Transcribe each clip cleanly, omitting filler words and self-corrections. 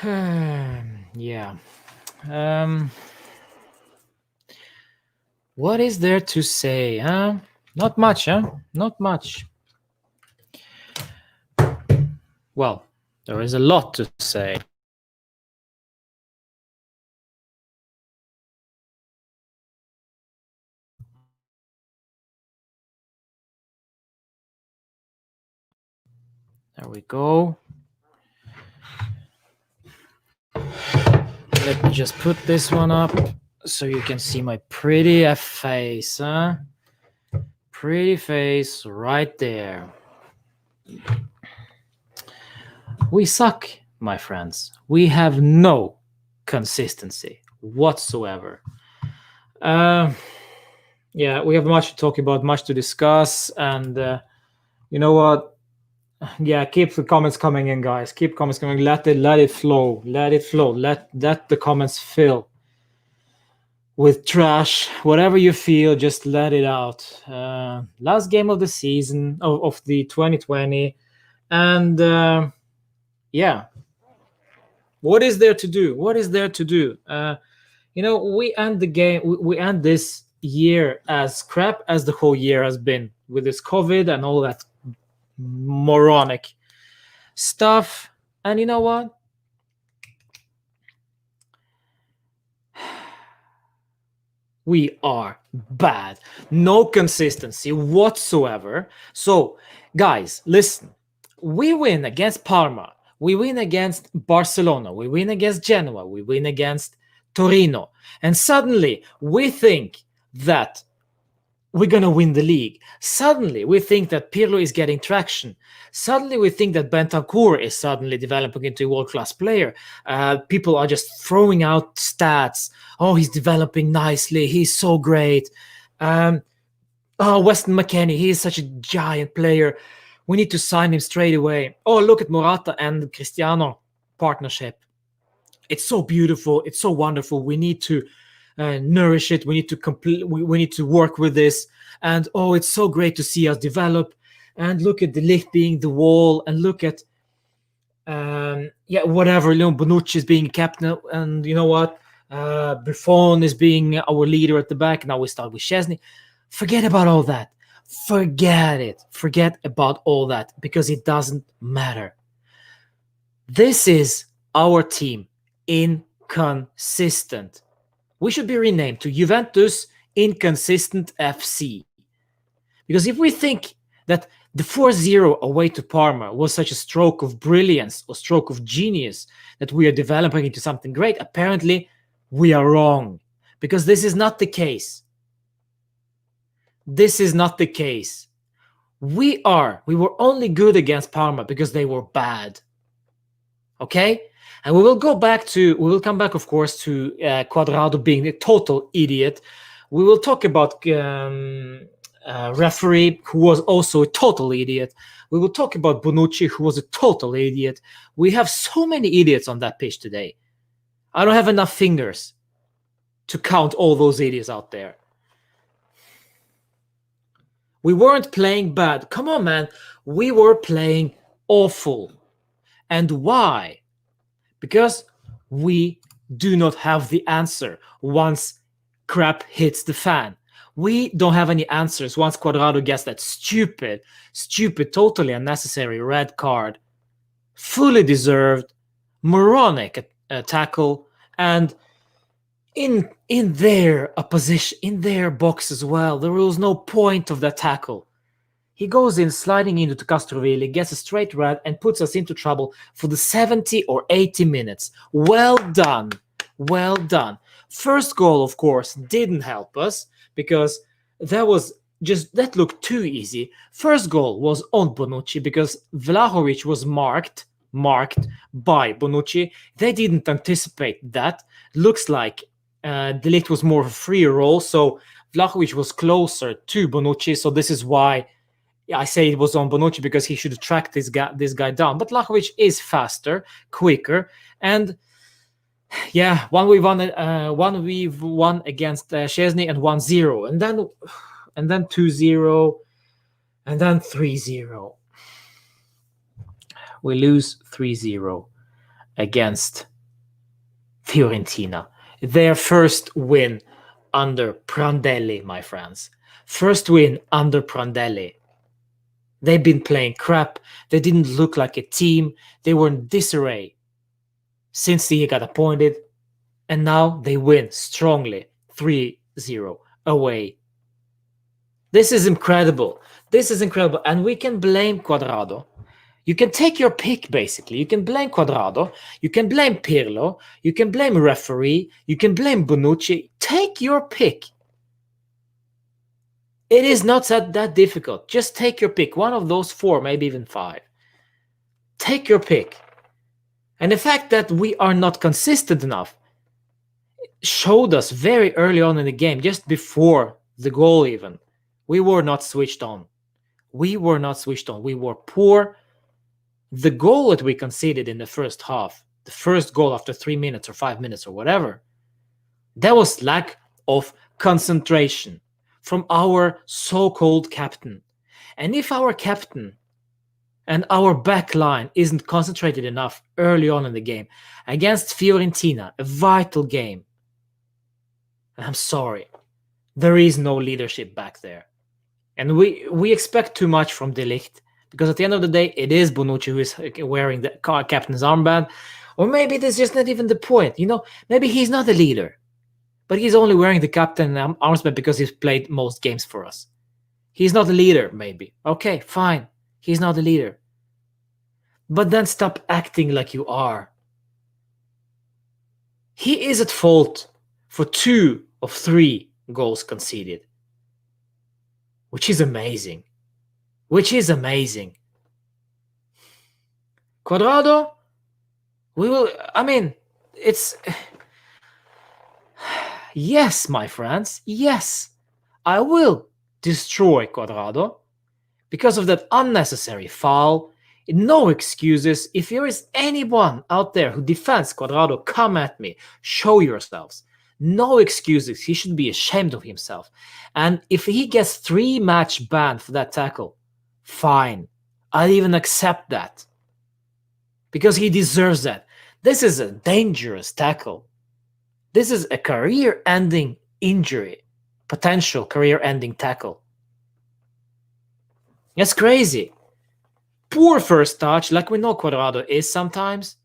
Yeah. What is there to say, huh? Not much, huh? Not much. Well, there is a lot to say. There we go. Let me just put this one up so you can see my pretty face, huh? Pretty face right there. We suck, my friends. We have no consistency whatsoever. Yeah, we have much to talk about, much to discuss, and you know what? Yeah, keep the comments coming in, guys. Keep comments coming. Let it flow. Let it flow. Let the comments fill with trash. Whatever you feel, just let it out. Last game of the season of the 2020, and yeah, what is there to do? What is there to do? We end the game. We end this year as crap as the whole year has been with this COVID and all that moronic stuff. And you know what? We are bad. No consistency whatsoever. So, guys, listen. We win against Parma. We win against Barcelona. We win against Genoa. We win against Torino. And suddenly we think that we're going to win the league. Suddenly we think that Pirlo is getting traction. Suddenly we think that Bentancur is suddenly developing into a world-class player. People are just throwing out stats. Oh, he's developing nicely. He's so great. Weston McKennie, he is such a giant player. We need to sign him straight away. Oh, look at Morata and Cristiano partnership. It's so beautiful. It's so wonderful. We need to nourish it. We need to complete. We need to work with this. And oh, it's so great to see us develop. And look at the Ligt being the wall. And look at whatever. Bonucci is being captain. And you know what? Buffon is being our leader at the back. Now we start with Szczesny. Forget about all that. Forget it. Forget about all that because it doesn't matter. This is our team. Inconsistent. We should be renamed to Juventus Inconsistent FC. Because if we think that the 4-0 away to Parma was such a stroke of brilliance or stroke of genius that we are developing into something great, apparently we are wrong. Because this is not the case. This is not the case. We were only good against Parma because they were bad. Okay? And we will come back, of course, to Cuadrado being a total idiot. We will talk about referee, who was also a total idiot. We will talk about Bonucci, who was a total idiot. We have so many idiots on that pitch today. I don't have enough fingers to count all those idiots out there. We weren't playing bad. Come on, man. We were playing awful. And why? Because we do not have the answer once crap hits the fan. We don't have any answers once Cuadrado gets that stupid, totally unnecessary red card, fully deserved, moronic tackle, and in their opposition, in their box as well. There was no point of that tackle. He goes in, sliding into Castrovilli, gets a straight red, and puts us into trouble for the 70 or 80 minutes. Well done. Well done. First goal, of course, didn't help us because that looked too easy. First goal was on Bonucci because Vlahovic was marked by Bonucci. They didn't anticipate that. Looks like De Ligt was more of a free role, so Vlahovic was closer to Bonucci, so this is why I say it was on Bonucci, because he should have tracked this guy down. But Vlahovic is faster, quicker, and yeah, 1v1 against Szczesny, and 1-0, and then 2-0, and then 3-0. We lose 3-0 against Fiorentina. Their first win under Prandelli, my friends. First win under Prandelli. They've been playing crap. They didn't look like a team. They were in disarray since he got appointed. And now they win strongly 3-0 away. This is incredible. This is incredible. And we can blame Cuadrado. You can take your pick, basically. You can blame Cuadrado. You can blame Pirlo. You can blame referee. You can blame Bonucci. Take your pick. It is not that difficult. Just take your pick. One of those four, maybe even five. Take your pick. And the fact that we are not consistent enough showed us very early on in the game, just before the goal even. We were not switched on. We were not switched on. We were poor. The goal that we conceded in the first half, the first goal after 3 minutes or 5 minutes or whatever, that was lack of concentration from our so-called captain. And if our captain and our back line isn't concentrated enough early on in the game against Fiorentina, a vital game, I'm sorry, there is no leadership back there. And we expect too much from De Ligt, because at the end of the day, it is Bonucci who is wearing the captain's armband. Or maybe that's just not even the point. Maybe he's not a leader, but he's only wearing the captain armband because he's played most games for us. He's not a leader, maybe. Okay, fine. He's not a leader. But then stop acting like you are. He is at fault for 2 of 3 goals conceded, which is amazing. Cuadrado, it's... Yes, my friends, yes. I will destroy Cuadrado because of that unnecessary foul. No excuses. If there is anyone out there who defends Cuadrado, come at me. Show yourselves. No excuses. He should be ashamed of himself. And if he gets 3-match ban for that tackle, fine. I'll even accept that. Because he deserves that. This is a dangerous tackle. This is a career-ending injury. Potential career-ending tackle. That's crazy. Poor first touch, like we know Cuadrado is sometimes.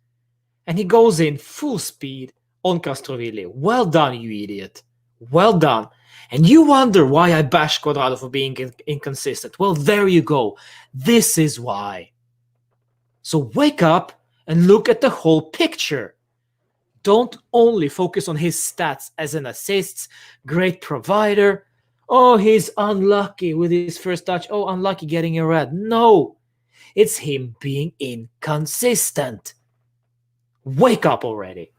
And he goes in full speed on Castrovilli. Well done, you idiot. Well done. And you wonder why I bash Cuadrado for being inconsistent. Well, there you go. This is why. So wake up and look at the whole picture. Don't only focus on his stats as an assist, great provider. Oh, he's unlucky with his first touch. Oh, unlucky getting a red. No, it's him being inconsistent. Wake up already.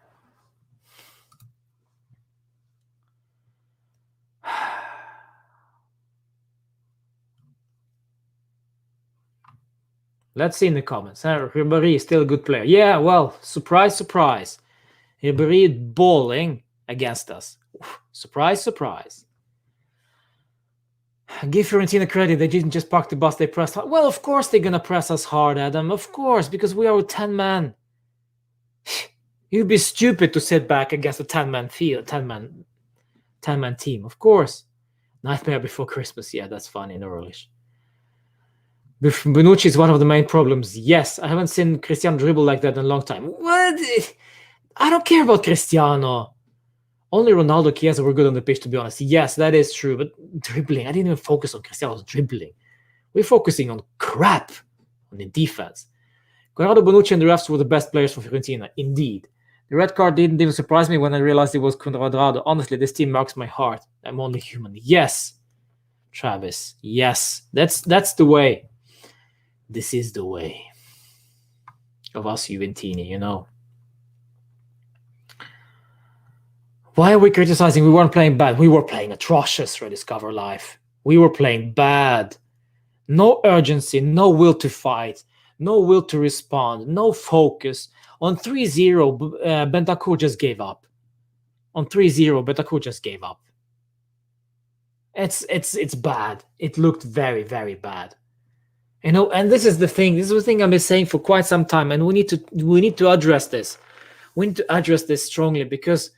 Let's see in the comments. Ribéry is still a good player. Yeah, well, surprise, surprise. Ribéry balling against us. Surprise, surprise. Give Fiorentina credit. They didn't just park the bus, they pressed hard. Well, of course they're going to press us hard, Adam. Of course, because we are a 10-man. You'd be stupid to sit back against a 10-man field, 10-man team. Of course. Nightmare Before Christmas. Yeah, that's funny in English. Bonucci is one of the main problems. Yes, I haven't seen Cristiano dribble like that in a long time. What? I don't care about Cristiano. Only Ronaldo, Chiesa were good on the pitch, to be honest. Yes, that is true. But dribbling, I didn't even focus on Cristiano's dribbling. We're focusing on crap on the defense. Cuadrado, Bonucci, and the refs were the best players for Fiorentina. Indeed. The red card didn't even surprise me when I realized it was Cuadrado. Honestly, this team marks my heart. I'm only human. Yes, Travis. Yes, that's the way. This is the way of us Juventini, Why are we criticizing? We weren't playing bad. We were playing atrocious, Rediscover Life. We were playing bad. No urgency, no will to fight, no will to respond, no focus. On 3-0, Bentancur just gave up. On 3-0, Bentancur just gave up. It's bad. It looked very, very bad. And this is the thing. This is the thing I've been saying for quite some time, and we need to address this. We need to address this strongly because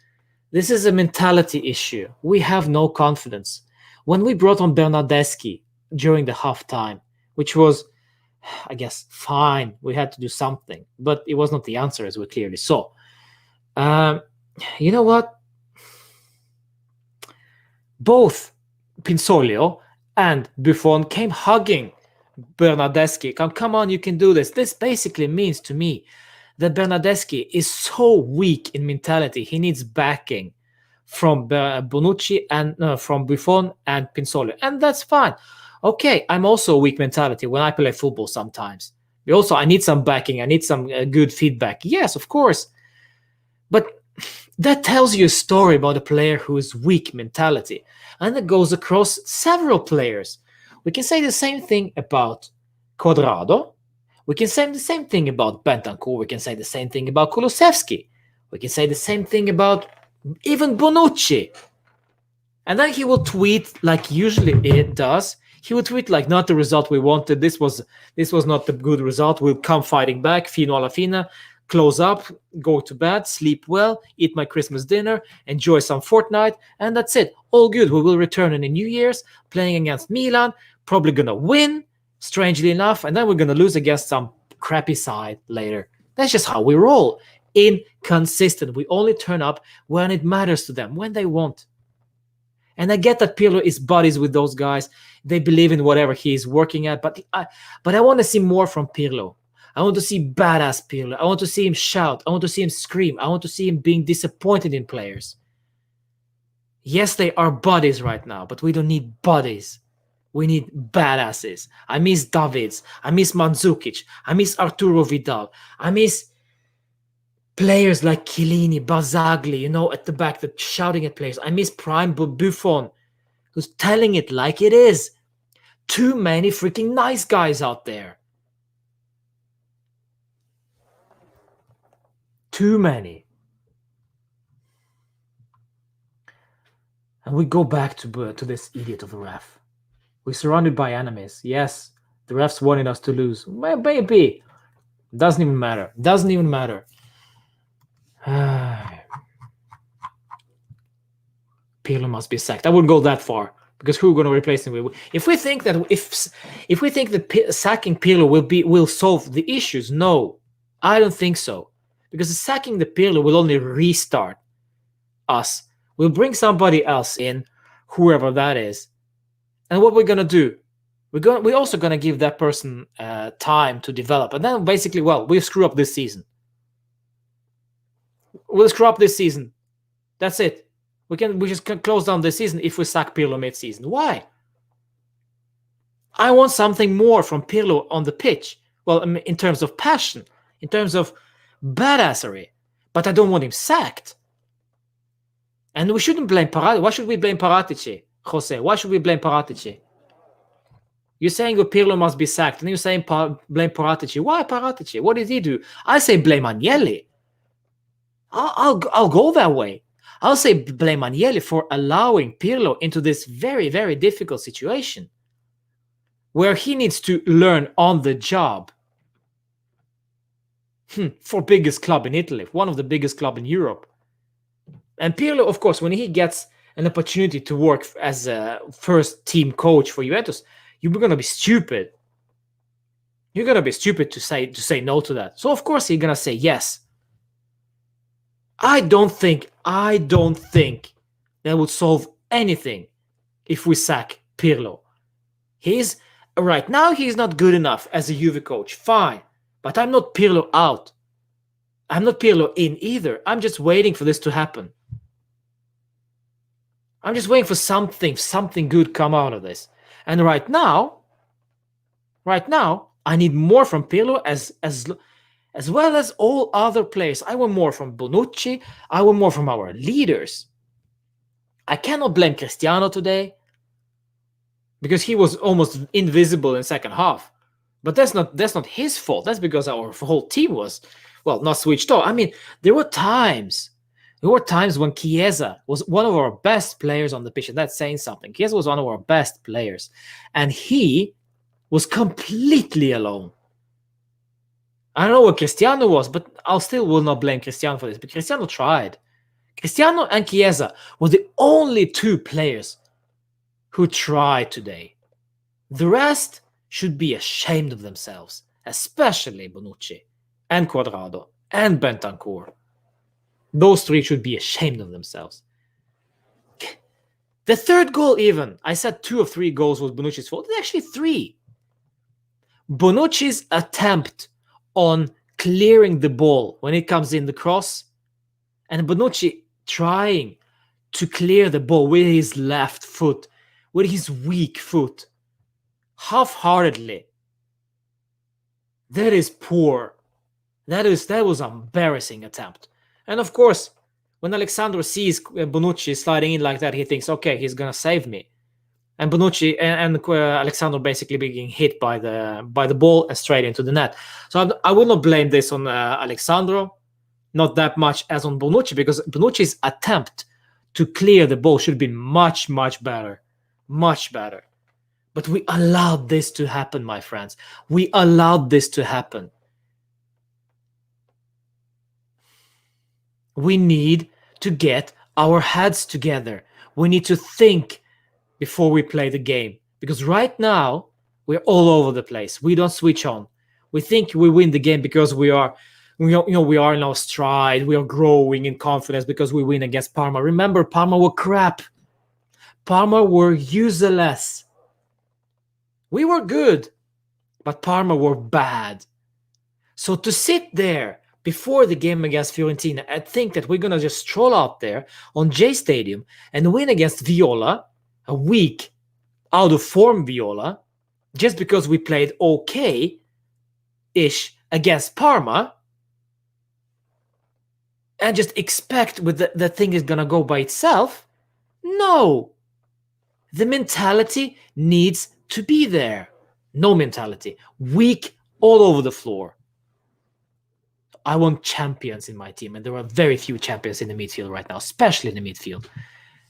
this is a mentality issue. We have no confidence. When we brought on Bernardeschi during the halftime, which was, I guess, fine, we had to do something, but it was not the answer, as we clearly saw. You know what? Both Pinsoglio and Buffon came hugging Bernardeschi. Come on, you can do this. This basically means to me that Bernardeschi is so weak in mentality. He needs backing from Bonucci and from Buffon and Pinsoglio, and that's fine. Okay, I'm also a weak mentality when I play football sometimes. I need some backing. I need some good feedback. Yes, of course. But that tells you a story about a player who is weak mentality. And it goes across several players. We can say the same thing about Cuadrado. We can say the same thing about Bentancur. We can say the same thing about Kulusevski. We can say the same thing about even Bonucci. And then he will tweet like usually it does. He would tweet like, not the result we wanted. This was not the good result. We'll come fighting back. Fino alla fine. Close up, go to bed, sleep well, eat my Christmas dinner, enjoy some Fortnite, and that's it. All good. We will return in the New Year's, playing against Milan, probably going to win, strangely enough, and then we're going to lose against some crappy side later. That's just how we roll. Inconsistent. We only turn up when it matters to them, when they want. And I get that Pirlo is buddies with those guys. They believe in whatever he is working at, but I want to see more from Pirlo. I want to see badass Pirlo. I want to see him shout. I want to see him scream. I want to see him being disappointed in players. Yes, they are buddies right now, but we don't need buddies. We need badasses. I miss Davids. I miss Mandzukic. I miss Arturo Vidal. I miss players like Chiellini, Barzagli, at the back, that shouting at players. I miss prime Buffon, who's telling it like it is. Too many freaking nice guys out there. Too many. And we go back to this idiot of a ref. We're surrounded by enemies. Yes, the refs wanted us to lose. Maybe. Doesn't even matter. Pirlo must be sacked. I wouldn't go that far, because who are going to replace him with? If we think that sacking Pirlo will solve the issues, no, I don't think so. Because sacking the Pirlo will only restart us. We'll bring somebody else in, whoever that is. And what we're going to do, we're also going to give that person time to develop. And then basically, we'll screw up this season. We'll screw up this season. That's it. We just can close down this season if we sack Pirlo mid-season. Why? I want something more from Pirlo on the pitch. Well, in terms of passion, in terms of badassery, but I don't want him sacked. And we shouldn't blame Paratici. Why should we blame Paratici, Jose? Why should we blame Paratici? You're saying Pirlo must be sacked, and you're saying blame Paratici. Why Paratici? What did he do? I say blame Agnelli. I'll go that way. I'll say blame Agnelli for allowing Pirlo into this very, very difficult situation where he needs to learn on the job. For biggest club in Italy, one of the biggest club in Europe. And Pirlo, of course, when he gets an opportunity to work as a first team coach for Juventus, you're going to be stupid. You're going to be stupid to say no to that. So of course he's going to say yes. I don't think that would solve anything if we sack Pirlo. Right now he's not good enough as a Juve coach. Fine. But I'm not Pirlo out. I'm not Pirlo in either. I'm just waiting for this to happen. I'm just waiting for something good come out of this. And right now, I need more from Pirlo as well as all other players. I want more from Bonucci. I want more from our leaders. I cannot blame Cristiano today because he was almost invisible in second half. But that's not his fault. That's because our whole team was, not switched on. I mean, there were times when Chiesa was one of our best players on the pitch, and that's saying something. Chiesa was one of our best players, and he was completely alone. I don't know what Cristiano was, but I'll still will not blame Cristiano for this. But Cristiano tried. Cristiano and Chiesa were the only two players who tried today. The rest should be ashamed of themselves, especially Bonucci and Cuadrado and Bentancur. Those three should be ashamed of themselves. The third goal even, I said 2 of 3 goals was Bonucci's fault. It's actually 3. Bonucci's attempt on clearing the ball when it comes in the cross, and Bonucci trying to clear the ball with his left foot, with his weak foot, half-heartedly. That is poor. That was an embarrassing attempt. And of course, when Alexandro sees Bonucci sliding in like that, he thinks, okay, he's gonna save me. And Bonucci and Alexandro basically being hit by the ball and straight into the net. So I will not blame this on Alexandro, not that much as on Bonucci, because Bonucci's attempt to clear the ball should have been much, much better. Much better. But we allowed this to happen, my friends. We allowed this to happen. We need to get our heads together. We need to think before we play the game. Because right now, we're all over the place. We don't switch on. We think we win the game because we are in our stride. We are growing in confidence because we win against Parma. Remember, Parma were crap. Parma were useless. We were good, but Parma were bad. So to sit there before the game against Fiorentina and think that we're going to just stroll out there on J Stadium and win against Viola, a weak, out-of-form Viola, just because we played okay-ish against Parma, and just expect the thing is going to go by itself? No. The mentality needs to be there. No mentality. Weak all over the floor. I want champions in my team, and there are very few champions in the midfield right now, especially in the midfield.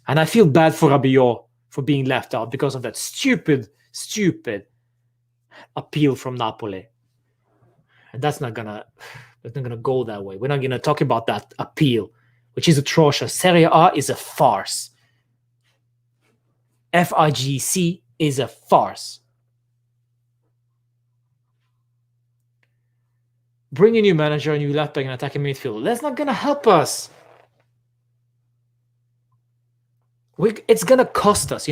And I feel bad for Rabiot for being left out because of that stupid appeal from Napoli. And that's not gonna go that way. We're not gonna talk about that appeal, which is atrocious. Serie A is a farce. FIGC is a farce. Bring a new manager, a new left back, and attacking midfield. That's not gonna help us. It's gonna cost us,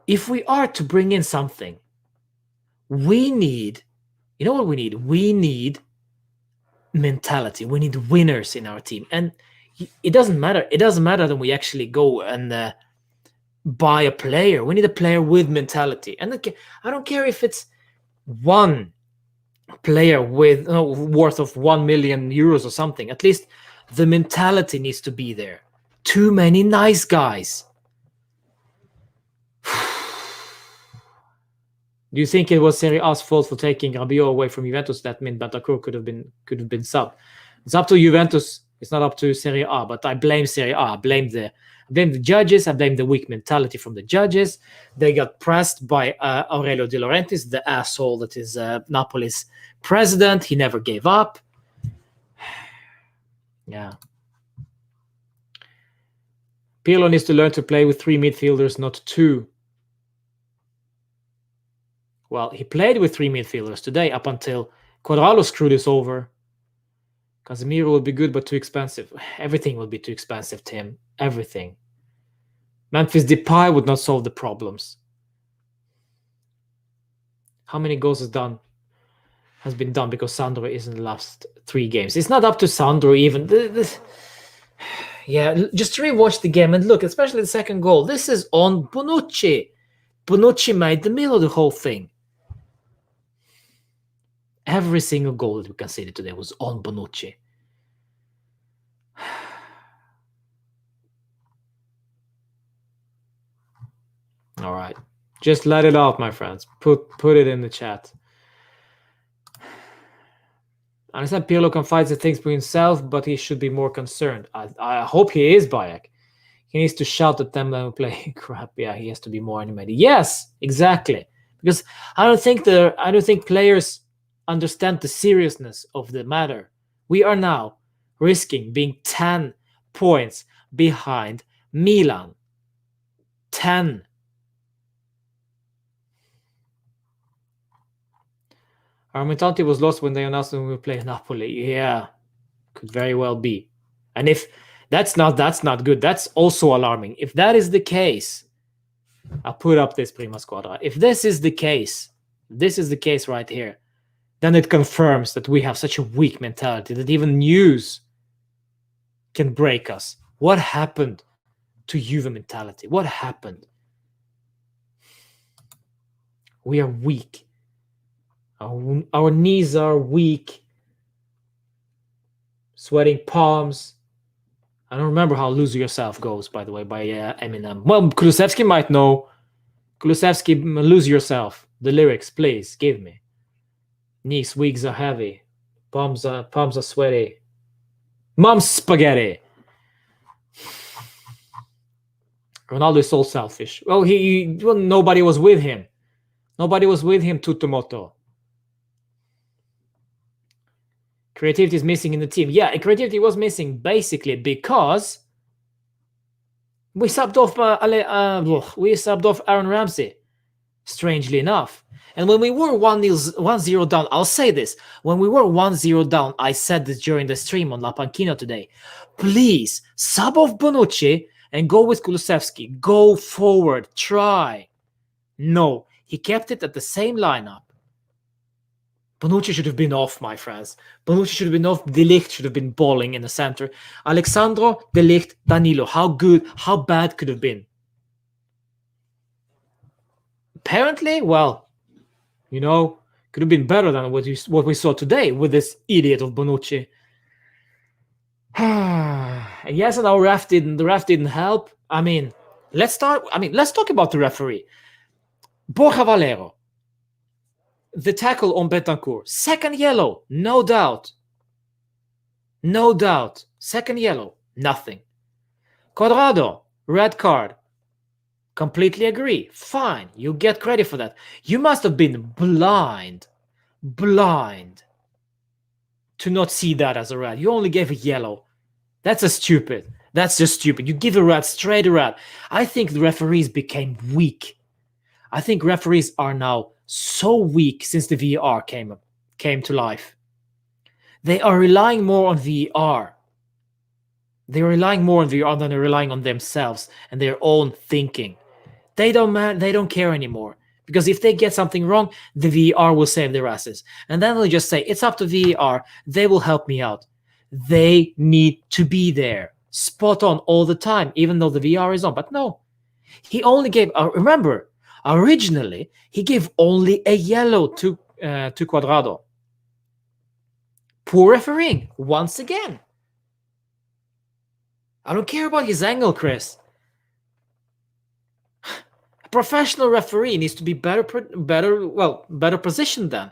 If we are to bring in something, we need, what we need? We need mentality. We need winners in our team. And it doesn't matter. It doesn't matter that we actually go and buy a player. We need a player with mentality. And I don't care if it's one player with worth of 1 million euros or something. At least the mentality needs to be there. Too many nice guys. Do you think it was Serie A's fault for taking Rabiot away from Juventus? That meant Bentancur could have been subbed. It's up to Juventus. It's not up to Serie A. But I blame Serie A. I blame the judges. I blame the weak mentality from the judges. They got pressed by Aurelio De Laurentiis, the asshole that is Napoli's president. He never gave up. Yeah. Pirlo needs to learn to play with 3 midfielders, not 2. Well, he played with 3 midfielders today up until Cuadrado screwed us over. Casemiro would be good, but too expensive. Everything would be too expensive, Tim. Everything. Memphis Depay would not solve the problems. How many goals has been done because Sandro is in the last 3 games? It's not up to Sandro even. Yeah, just rewatch the game and look, especially the second goal. This is on Bonucci. Bonucci made the middle of the whole thing. Every single goal that we conceded today was on Bonucci. All right. Just let it out, my friends. Put it in the chat. I understand Pirlo confides the things for himself, but he should be more concerned. I hope he is, Bayek. He needs to shout at them when we play crap. Yeah, he has to be more animated. Yes, exactly. Because I don't think players understand the seriousness of the matter. We are now risking being 10 points behind Milan. 10. Our mentality was lost when they announced that we would play Napoli. Yeah, could very well be. And if that's not good, that's also alarming. If that is the case, I'll put up this Prima Squadra. If this is the case right here, then it confirms that we have such a weak mentality that even news can break us. What happened to Juve mentality? What happened? We are weak. Our knees are weak. Sweating palms. I don't remember how Lose Yourself goes, by the way, by Eminem. Well, Kulusevski might know. Kulusevski, Lose Yourself. The lyrics, please, give me. Knees, wigs are heavy. Palms are sweaty. Mom's spaghetti. Ronaldo is so selfish. Well, nobody was with him. Nobody was with him, Tutomoto. Creativity is missing in the team. Yeah, creativity was missing basically because we subbed off Aaron Ramsey, strangely enough. And when we were 1-0 down, I'll say this. When we were 1-0 down, I said this during the stream on La Panchina today. Please, sub off Bonucci and go with Kulusevski. Go forward. Try. No, he kept it at the same lineup. Bonucci should have been off, my friends. Bonucci should have been off. De Ligt should have been balling in the center. Alexandro, De Ligt, Danilo. How bad could have been? Apparently, well, could have been better than what we saw today with this idiot of Bonucci. Yes, and the ref didn't help. Let's talk about the referee. Borja Valero. The tackle on Betancourt. Second yellow, no doubt. No doubt. Second yellow, nothing. Cuadrado, red card. Completely agree. Fine, you get credit for that. You must have been blind to not see that as a red. You only gave a yellow. That's just stupid. You give a red, straight a red. I think the referees became weak. I think referees are now so weak since the VAR came to life. They are relying more on VAR. They're relying more on VAR than they're relying on themselves and their own thinking. They don't care anymore. Because if they get something wrong, the VAR will save their asses. And then they'll just say, it's up to VAR. They will help me out. They need to be there. Spot on all the time, even though the VAR is on. But no. He only gave... remember, originally, he gave only a yellow to Cuadrado. Poor refereeing, once again. I don't care about his angle, Chris. A professional referee needs to be better positioned then.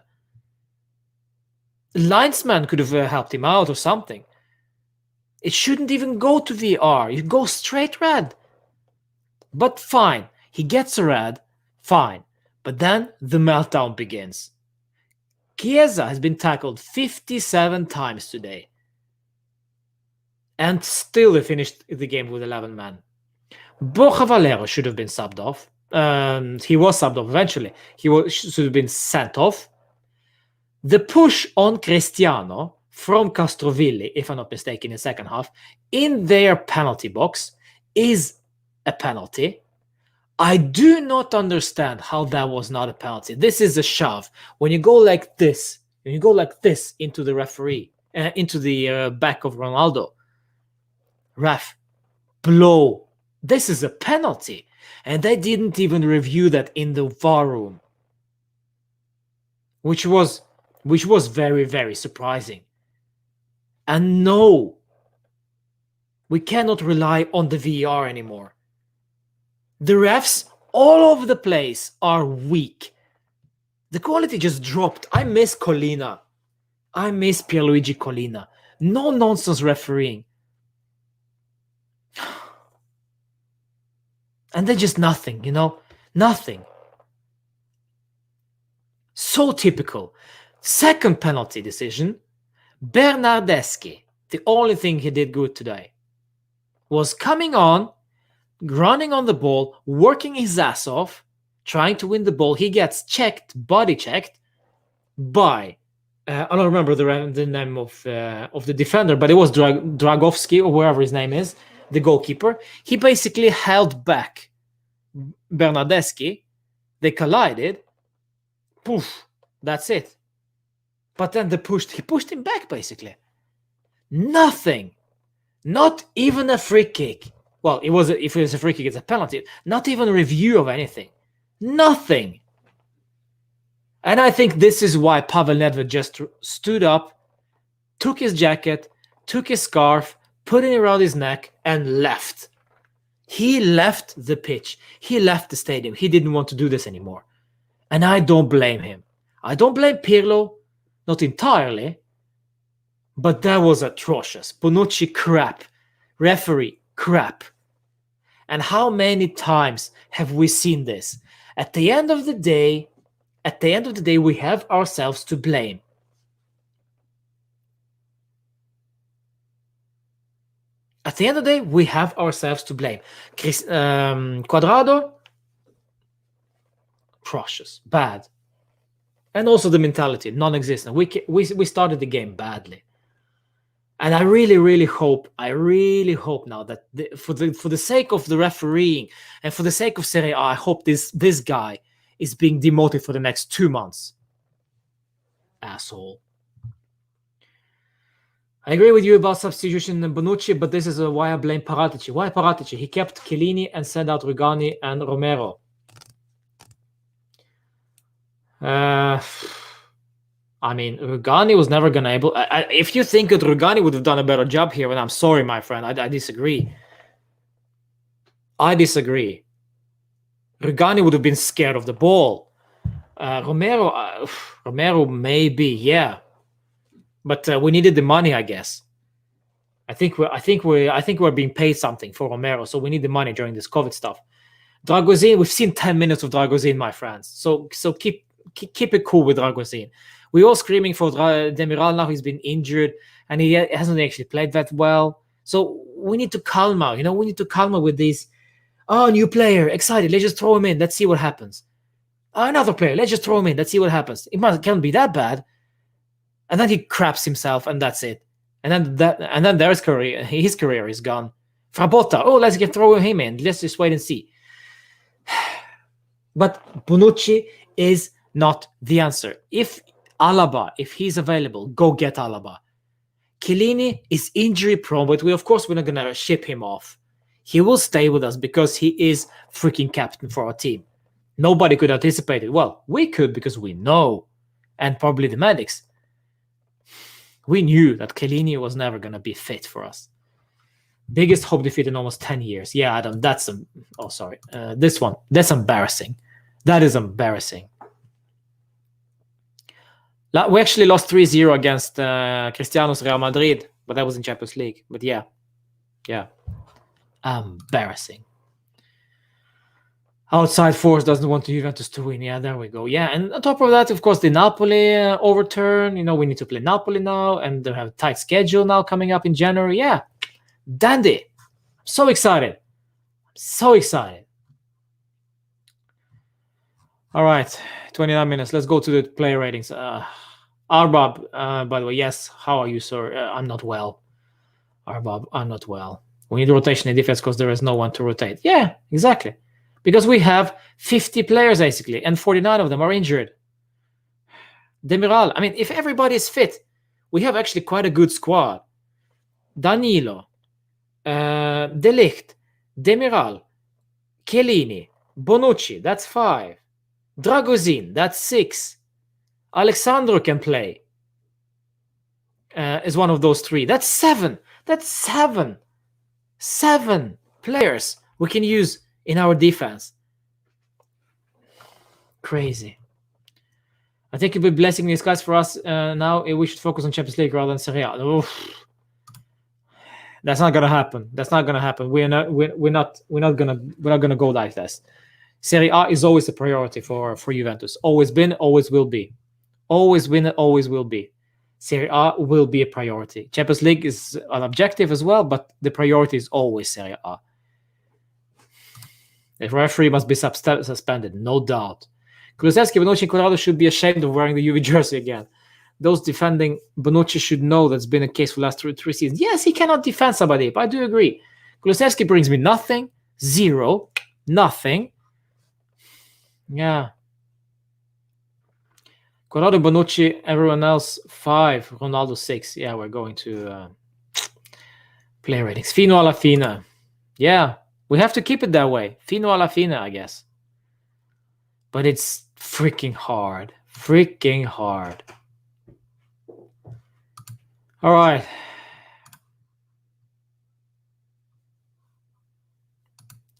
The linesman could have helped him out or something. It shouldn't even go to VAR. You go straight red. But fine, he gets a red. Fine. But then the meltdown begins. Chiesa has been tackled 57 times today. And still they finished the game with 11 men. Borja Valero should have been subbed off. He was subbed off eventually. Should have been sent off. The push on Cristiano from Castrovilli, if I'm not mistaken, in the second half, in their penalty box is a penalty. I do not understand how that was not a penalty. This is a shove. When you go like this, into the referee, into the back of Ronaldo, ref, blow. This is a penalty. And they didn't even review that in the VAR room. Which was very, very surprising. And no, we cannot rely on the VAR anymore. The refs all over the place are weak. The quality just dropped. I miss Collina. I miss Pierluigi Collina. No nonsense refereeing. And then just nothing, nothing. So typical. Second penalty decision, Bernardeschi, the only thing he did good today, was coming on, running on the ball, working his ass off, trying to win the ball. He gets body checked by, I don't remember the name of the defender, but it was Dragovski or wherever his name is, the goalkeeper. He basically held back Bernardeschi. They collided. Poof, that's it. But then he pushed him back, basically. Nothing. Not even a free kick. Well, if it was a free kick, it's a penalty. Not even a review of anything. Nothing. And I think this is why Pavel Nedved just stood up, took his jacket, took his scarf, put it around his neck, and left. He left the pitch. He left the stadium. He didn't want to do this anymore. And I don't blame him. I don't blame Pirlo, not entirely, but that was atrocious. Bonucci crap. Referee crap. And how many times have we seen this? At the end of the day, we have ourselves to blame. At the end of the day, we have ourselves to blame. Cuadrado, atrocious, bad. And also the mentality, non-existent. We started the game badly. And I really hope now that for the sake of the refereeing and for the sake of Serie A, I hope this guy is being demoted for the next 2 months. Asshole. I agree with you about substitution in Bonucci, but this is why I blame Paratici. Why Paratici? He kept Chiellini and sent out Rugani and Romero. I mean, Rugani was never going to able... if you think that Rugani would have done a better job here, and I'm sorry, my friend, I disagree. I disagree. Rugani would have been scared of the ball. Romero maybe, yeah. But we needed the money, I guess. I think we're being paid something for Romero, so we need the money during this COVID stuff. Dragozin, we've seen 10 minutes of Dragozin, my friends. So keep it cool with Dragozin. We're all screaming for Demiral now. He's been injured and he hasn't actually played that well. So we need to calm out. We need to calm out with these. Oh, new player, excited. Let's just throw him in. Let's see what happens. Oh, another player. Let's just throw him in. Let's see what happens. It can't be that bad. And then he craps himself, and that's it. And then his career is gone. Frabotta. Oh, let's throw him in. Let's just wait and see. But Bonucci is not the answer. If he's available, go get Alaba. Chiellini is injury prone, but we're not going to ship him off. He will stay with us because he is freaking captain for our team. Nobody could anticipate it. Well, we could because we know, and probably the medics. We knew that Chiellini was never going to be fit for us. Biggest home defeat in almost 10 years. Yeah, Adam, that's embarrassing. That is embarrassing. We actually lost 3-0 against Cristiano's Real Madrid, but that was in Champions League. But yeah. Embarrassing. Outside force doesn't want Juventus to win. Yeah, there we go. Yeah, and on top of that, of course, the Napoli overturn. We need to play Napoli now, and they have a tight schedule now coming up in January. Yeah, dandy. So excited. All right, 29 minutes. Let's go to the player ratings. Arbab, by the way, yes. How are you, sir? I'm not well. Arbab, I'm not well. We need rotation in defense because there is no one to rotate. Yeah, exactly. Because we have 50 players, basically, and 49 of them are injured. Demiral, I mean, if everybody is fit, we have actually quite a good squad. Danilo, De Ligt, Demiral, Chiellini, Bonucci, that's 5. Dragozin, that's 6. Alexandro can play. Is one of those 3. That's 7. That's 7. 7 players we can use in our defense. Crazy. I think you'll be blessing these guys for us. Now we should focus on Champions League rather than Serie A. Oof. That's not gonna happen. We're not gonna go like this. Serie A is always a priority for Juventus. Always been, always will be. Always win it, always will be. Serie A will be a priority. Champions League is an objective as well, but the priority is always Serie A. The referee must be suspended, no doubt. Kulusevski, Bonucci, and Cuadrado should be ashamed of wearing the Juve jersey again. Those defending Bonucci should know that's been a case for the last three seasons. Yes, he cannot defend somebody, but I do agree. Kulusevski brings me nothing, zero, nothing. Yeah. Cuadrado, Bonucci, everyone else 5, Ronaldo 6. Yeah, we're going to player ratings. Fino alla fine. Yeah, we have to keep it that way. Fino alla fine, I guess. But it's freaking hard. Freaking hard. All right.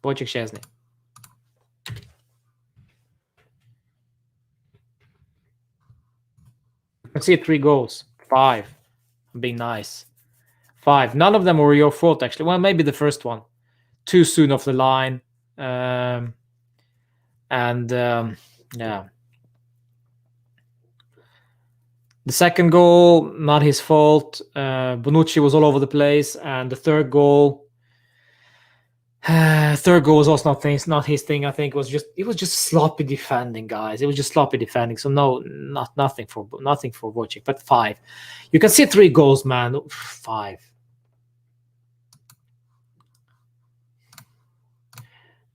Wojciech Szczesny. Let's see 3 goals. 5. I'm being nice. 5. None of them were your fault, actually. Well, maybe the first one. Too soon off the line. Yeah. The second goal, not his fault. Bonucci was all over the place. And the third goal was also not his thing. I think it was just sloppy defending, guys. It was just sloppy defending. So nothing for Wojciech, but 5. You can see 3 goals, man. 5.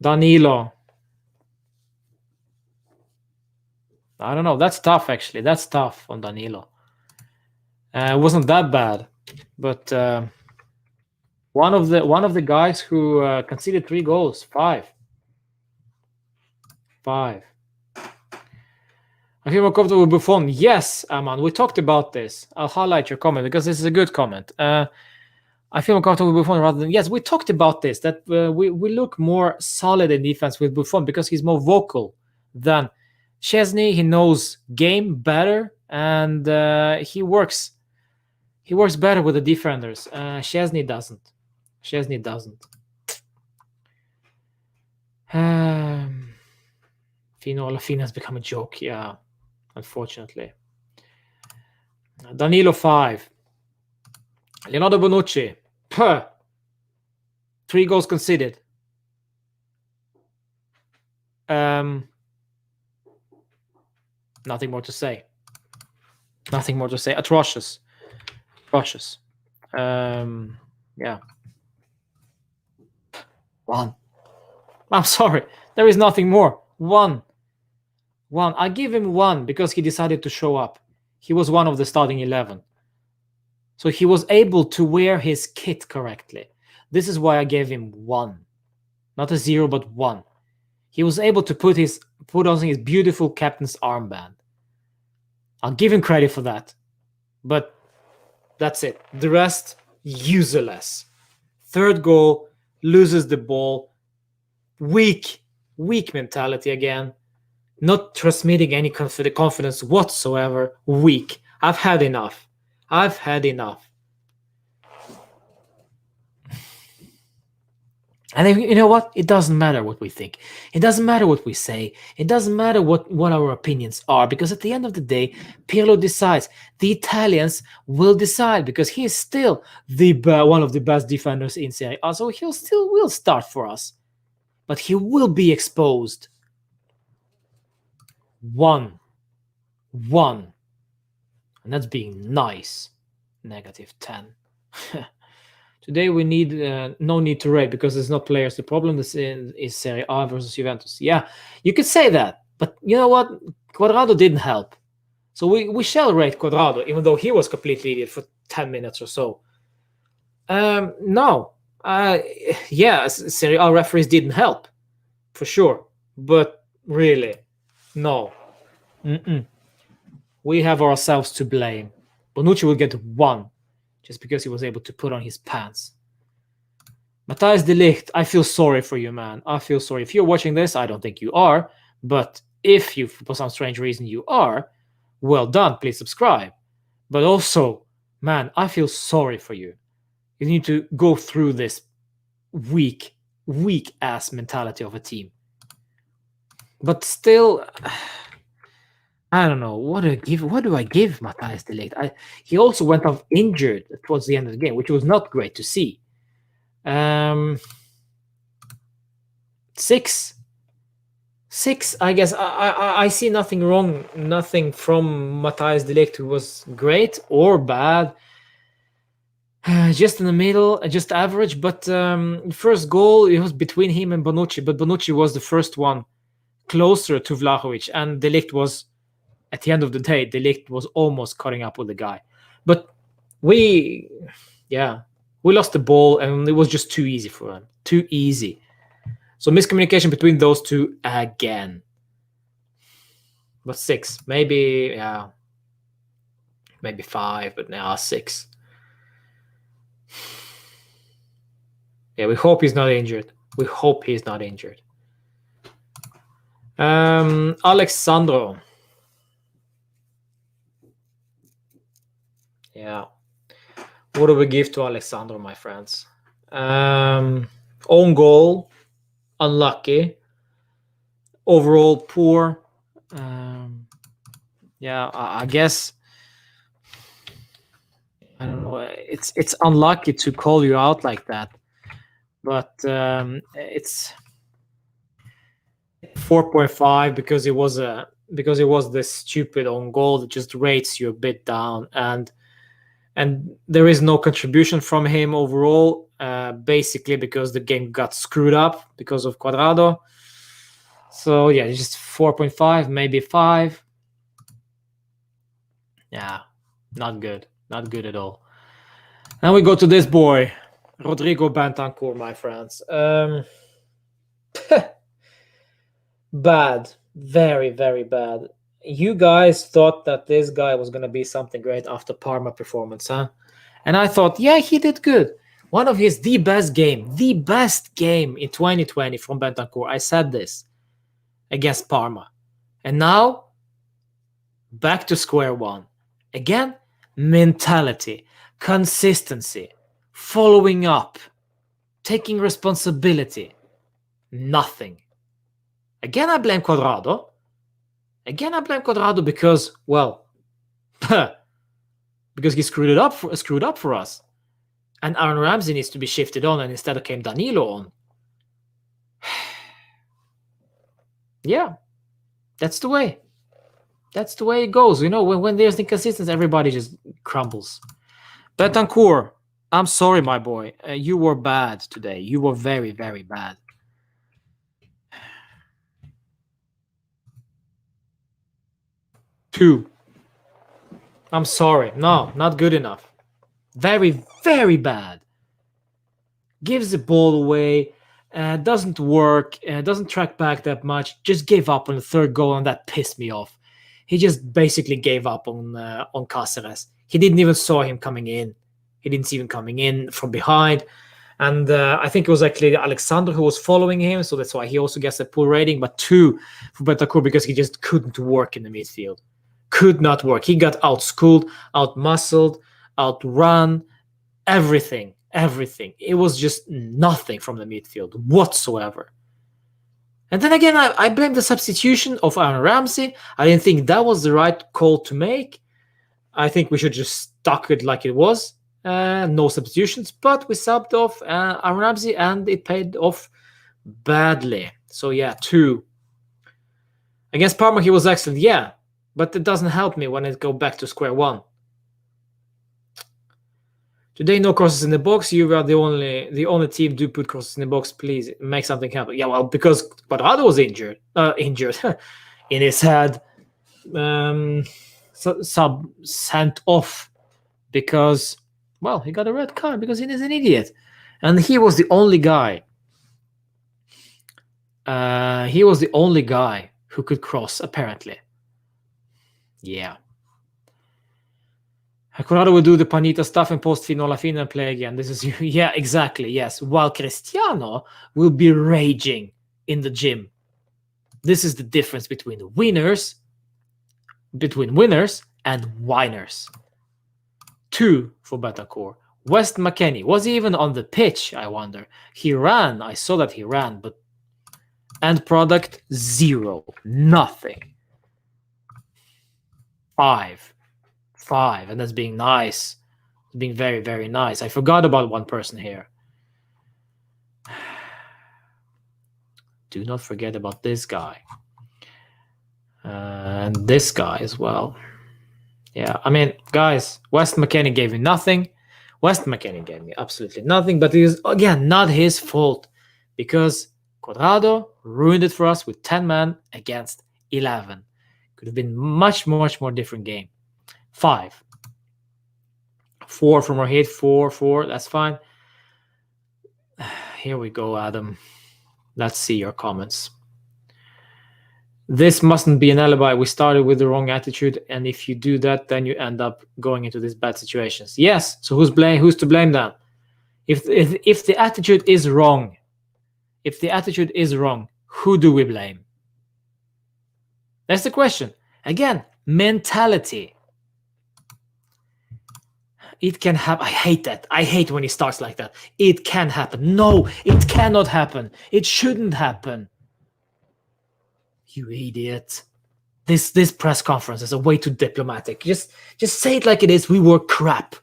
Danilo. I don't know. That's tough, actually. That's tough on Danilo. It wasn't that bad, but one of the guys who conceded 3 goals. 5. I feel more comfortable with Buffon. Yes, Aman. We talked about this. I'll highlight your comment because this is a good comment. I feel more comfortable with Buffon rather than... Yes, we talked about this, that we look more solid in defense with Buffon because he's more vocal than Szczesny. He knows game better, and he works better with the defenders. Szczesny doesn't. Fino alla fine has become a joke, yeah, unfortunately. Danilo 5. Leonardo Bonucci. 3 goals conceded. Nothing more to say. Atrocious. Yeah. 1. I'm sorry. There is nothing more. 1. I give him 1 because he decided to show up. He was one of the starting 11. So he was able to wear his kit correctly. This is why I gave him 1. Not a 0, but 1. He was able to put on his beautiful captain's armband. I'll give him credit for that. But that's it. The rest, useless. 3rd goal, loses the ball. Weak mentality again. Not transmitting any confidence whatsoever. Weak. I've had enough. And you know what? It doesn't matter what we think. It doesn't matter what we say. It doesn't matter what our opinions are, because at the end of the day, Pirlo decides. The Italians will decide, because he is still one of the best defenders in Serie A. So he will start for us, but he will be exposed. 1, and that's being nice. -10. Today we need no need to rate because there's no players. The problem is Serie A versus Juventus. Yeah, you could say that, but you know what? Cuadrado didn't help, so we shall rate Cuadrado, even though he was completely idiot for 10 minutes or so. No, yeah, Serie A referees didn't help, for sure, but really, no. We have ourselves to blame. Bonucci will get 1. Just because he was able to put on his pants. Matthijs de Ligt, I feel sorry for you, man. I feel sorry. If you're watching this, I don't think you are. But if you, for some strange reason, you are, well done. Please subscribe. But also, man, I feel sorry for you. You need to go through this weak-ass mentality of a team. But still, I don't know what do I give. What do I give Matthias de Ligt? He also went off injured towards the end of the game, which was not great to see. 6. 6, I guess. I see nothing wrong, nothing from Matthias de Ligt who was great or bad. Just in the middle, just average. But first goal, it was between him and Bonucci, but Bonucci was the first one closer to Vlahovic, and de Ligt was, at the end of the day, de Ligt was almost cutting up with the guy. But we lost the ball, and it was just too easy for them. Too easy. So miscommunication between those two again. But 6, maybe 5, but now 6. Yeah, we hope he's not injured. We hope he's not injured. Alexandro. Yeah. What do we give to Alexandro, my friends? Own goal, unlucky. Overall, poor. I guess. I don't know. It's unlucky to call you out like that, but it's 4.5 because it was this stupid own goal that just rates you a bit down, and there is no contribution from him overall, basically because the game got screwed up because of Cuadrado. So yeah, just 4.5, maybe 5. Yeah, not good at all. Now we go to this boy, Rodrigo Bentancur, my friends. Bad, very, very bad. You guys thought that this guy was going to be something great after Parma performance, huh? And I thought, yeah, he did good. One of the best game in 2020 from Bentancur. I said this against Parma. And now, back to square one. Again, mentality, consistency, following up, taking responsibility. Nothing. Again, I blame Cuadrado. Because, well, because he screwed up for us. And Aaron Ramsey needs to be shifted on, and instead came Danilo on. Yeah, that's the way. That's the way it goes. You know, when there's inconsistency, everybody just crumbles. Bentancur, I'm sorry, my boy. You were bad today. You were very, very bad. Two. I'm sorry. No, not good enough. Very, very bad. Gives the ball away. Doesn't work. Doesn't track back that much. Just gave up on the third goal, and that pissed me off. He just basically gave up on Cáceres. He didn't even saw him coming in. He didn't see him coming in from behind. And I think it was actually Alexander who was following him, so that's why he also gets a poor rating. But 2 for Bentancur because he just couldn't work in the midfield. Could not work. He got outschooled, outmuscled, outrun, everything. It was just nothing from the midfield whatsoever. And then again, I blame the substitution of Aaron Ramsey. I didn't think that was the right call to make. I think we should just stuck it like it was. No substitutions, but we subbed off Aaron Ramsey, and it paid off badly. So yeah, 2. Against Parma, he was excellent, yeah, but it doesn't help me when it go back to square one. Today, no crosses in the box. You are the only team do put crosses in the box. Please make something happen. Yeah, well, because Cuadrado was injured in his head, sent off because, well, he got a red card because he is an idiot, and he was the only guy. He was the only guy who could cross, apparently. Yeah. Cuadrado will do the Panita stuff and post Finola Fina and play again. This is, yeah, exactly, yes. While Cristiano will be raging in the gym. This is the difference between winners and whiners. 2 for Bentancur. West McKennie. Was he even on the pitch, I wonder? He ran. I saw that he ran, but end product, 0. Nothing. 5. 5. And that's being nice. Being very, very nice. I forgot about one person here. Do not forget about this guy. And this guy as well. Yeah, I mean, guys, West McKennie gave me nothing. West McKennie gave me absolutely nothing, but it is, again, not his fault because Cuadrado ruined it for us with 10 men against 11. Could have been much, much more different game. 5. 4 from our hit, 4, 4, that's fine. Here we go, Adam. Let's see your comments. This mustn't be an alibi. We started with the wrong attitude, and if you do that, then you end up going into these bad situations. Yes. So who's to blame then? If the attitude is wrong, who do we blame? That's the question. Again, mentality. It can happen. I hate that. I hate when he starts like that. It can happen. No, it cannot happen. It shouldn't happen. You idiot. This press conference is a way too diplomatic. Just say it like it is. We were crap.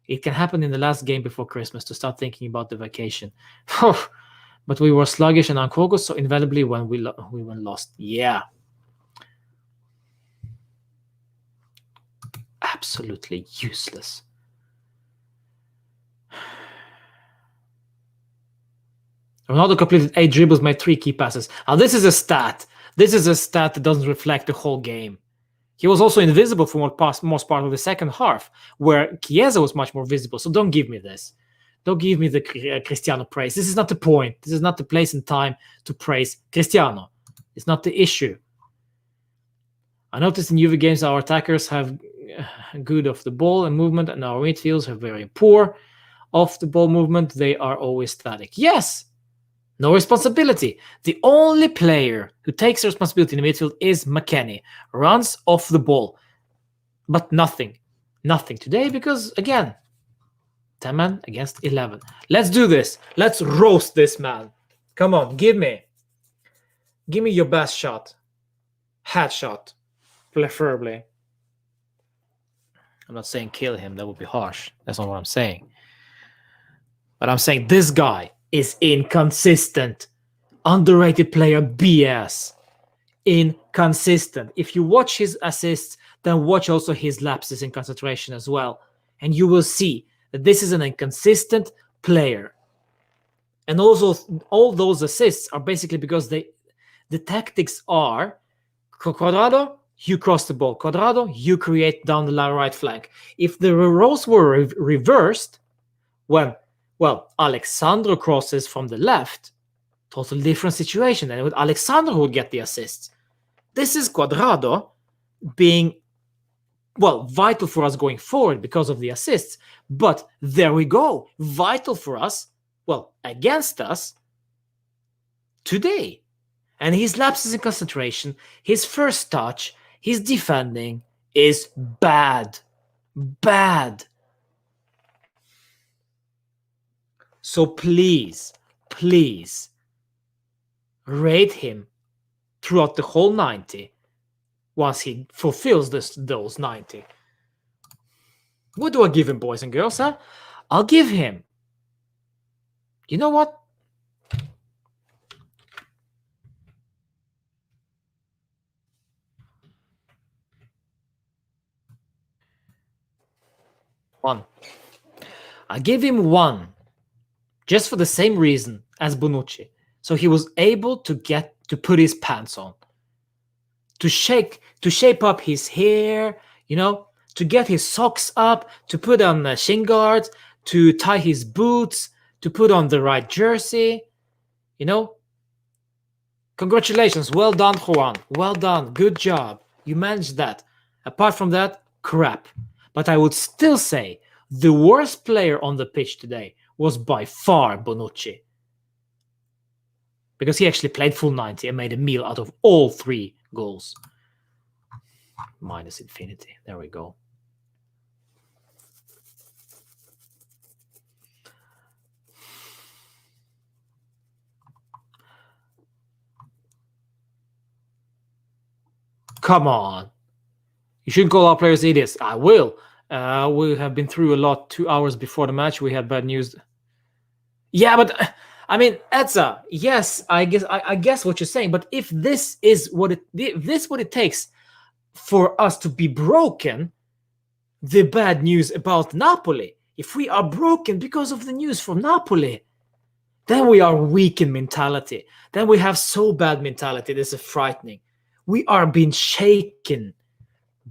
It can happen in the last game before Christmas to start thinking about the vacation. But we were sluggish and unfocused, so inevitably when we went lost. Yeah. Absolutely useless. Ronaldo completed 8 dribbles, made 3 key passes. Now this is a stat. This is a stat that doesn't reflect the whole game. He was also invisible for most part of the second half, where Chiesa was much more visible. So don't give me this. Don't give me the Cristiano praise. This is not the point. This is not the place and time to praise Cristiano. It's not the issue. I noticed in Juve games our attackers have good off the ball and movement, and our midfields have very poor off the ball movement. They are always static. Yes. No responsibility. The only player who takes responsibility in the midfield is McKennie. Runs off the ball. But nothing. Nothing today because, again, 10 men against 11. Let's do this. Let's roast this man. Come on, give me your best shot. Hat shot, preferably. I'm not saying kill him. That would be harsh. That's not what I'm saying. But I'm saying this guy is inconsistent. Underrated player BS. Inconsistent. If you watch his assists, then watch also his lapses in concentration as well. And you will see that this is an inconsistent player. And also, all those assists are basically because the tactics are Cuadrado, you cross the ball. Cuadrado, you create down the right flank. If the roles were reversed, when Alexandro crosses from the left, totally different situation. And with Alexandro who would get the assists. This is Cuadrado being, vital for us going forward because of the assists. But there we go. Vital for us, against us today. And his lapses in concentration, his first touch, his defending is bad. Bad. So please rate him throughout the whole 90 once he fulfills those 90. What do I give him, boys and girls? I'll give him, you know what? One. I give him 1 just for the same reason as Bonucci. So he was able to put his pants on, to shape up his hair, to get his socks up, to put on the shin guards, to tie his boots, to put on the right jersey, Congratulations. Well done, Juan. Well done. Good job. You managed that. Apart from that, crap. But I would still say the worst player on the pitch today was by far Bonucci. Because he actually played full 90 and made a meal out of all 3 goals. Minus infinity. There we go. Come on. You shouldn't call our players idiots. I will. We have been through a lot. 2 hours before the match, we had bad news. Yeah, but I mean, Edza, yes, I guess what you're saying. But if this is what it takes for us to be broken, the bad news about Napoli, if we are broken because of the news from Napoli, then we are weak in mentality. Then we have so bad mentality. This is frightening. We are being shaken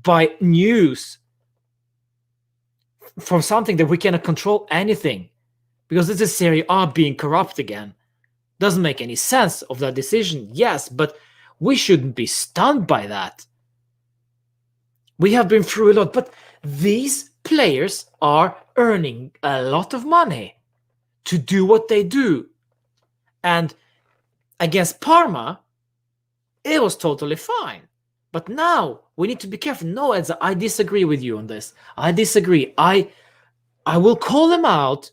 by news from something that we cannot control anything, because this is Serie A being corrupt again. Doesn't make any sense of that decision, yes, but we shouldn't be stunned by that. We have been through a lot, but these players are earning a lot of money to do what they do. And against Parma, it was totally fine. But now we need to be careful. No, Edza, I disagree with you on this. I disagree. I will call them out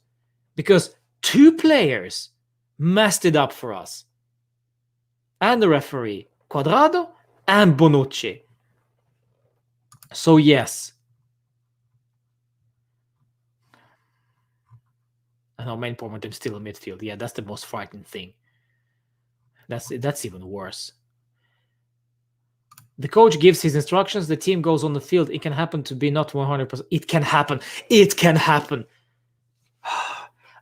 because 2 players messed it up for us. And the referee, Cuadrado and Bonucci. So yes. And our main point is still in midfield. Yeah, that's the most frightening thing. That's even worse. The coach gives his instructions, the team goes on the field. It can happen to be not 100%. It can happen. It can happen.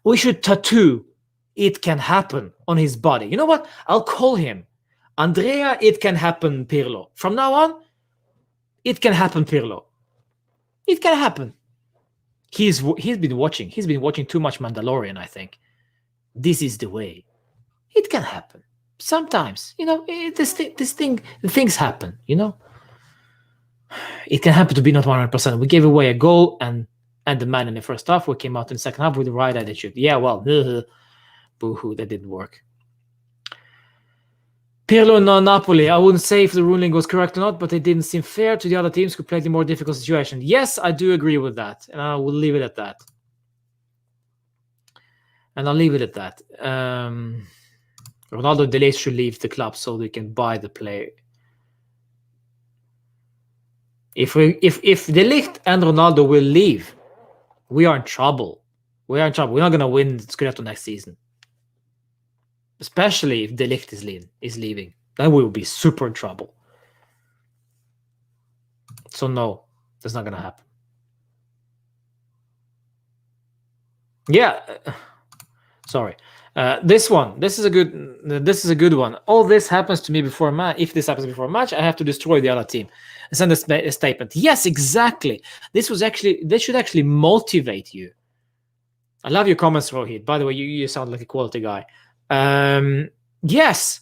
We should tattoo "it can happen" on his body. You know what? I'll call him Andrea "it can happen" Pirlo. From now on, it can happen Pirlo. It can happen. He's been watching. He's been watching too much Mandalorian, I think. This is the way. It can happen. Sometimes, things happen, It can happen to be not 100%. We gave away a goal and the man in the first half. We came out in the second half with the right attitude. Yeah, well, boo-hoo, that didn't work. Pirlo and Napoli, I wouldn't say if the ruling was correct or not, but it didn't seem fair to the other teams who played in more difficult situation. Yes, I do agree with that, and I will leave it at that. Ronaldo De Ligt should leave the club so they can buy the player. If De Ligt and Ronaldo will leave, we are in trouble. We're not going to win Scudetto next season. Especially if De Ligt is leaving. Then we will be super in trouble. So no, that's not going to happen. Yeah. Sorry. This is a good one. All this happens to me before a match. If this happens before a match, I have to destroy the other team and send a statement. Yes, exactly. This should actually motivate you. I love your comments, Rohit. By the way, you sound like a quality guy. Yes,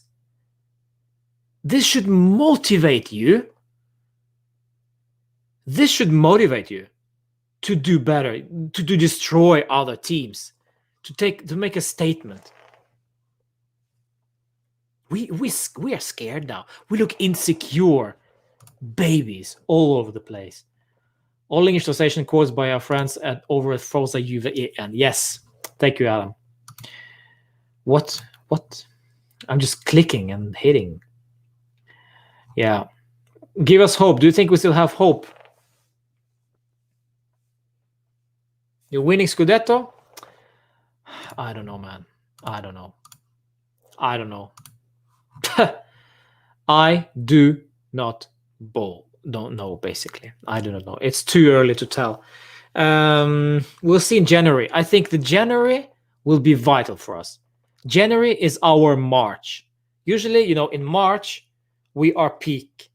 this should motivate you. This should motivate you to do better, to destroy other teams. To make a statement. We are scared now. We look insecure babies all over the place. All English translation caused by our friends over at Forza Juve. And yes, thank you, Adam. What? I'm just clicking and hitting. Yeah. Give us hope. Do you think we still have hope? You're winning Scudetto? I don't know, man. I don't know. I do not don't know, basically. I do not know. It's too early to tell. We'll see in January. I think the January will be vital for us. January is our March. Usually, in March, we are peak.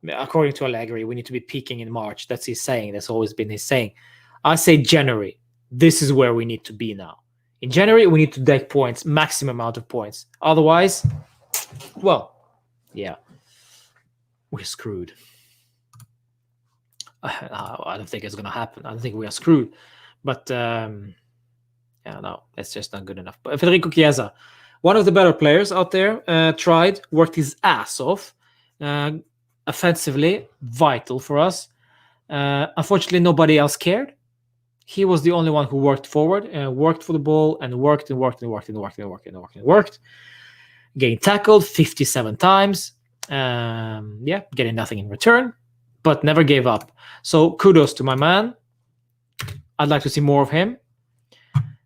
According to Allegri, we need to be peaking in March. That's his saying. That's always been his saying. I say January. This is where we need to be now. In January, we need to take points, maximum amount of points. Otherwise, well, yeah, we're screwed. I don't think it's going to happen. I don't think we are screwed. But, no, it's just not good enough. But Federico Chiesa, one of the better players out there, worked his ass off. Offensively, vital for us. Unfortunately, nobody else cared. He was the only one who worked forward, worked for the ball, and worked. Getting tackled 57 times. Getting nothing in return. but never gave up. So kudos to my man. I'd like to see more of him,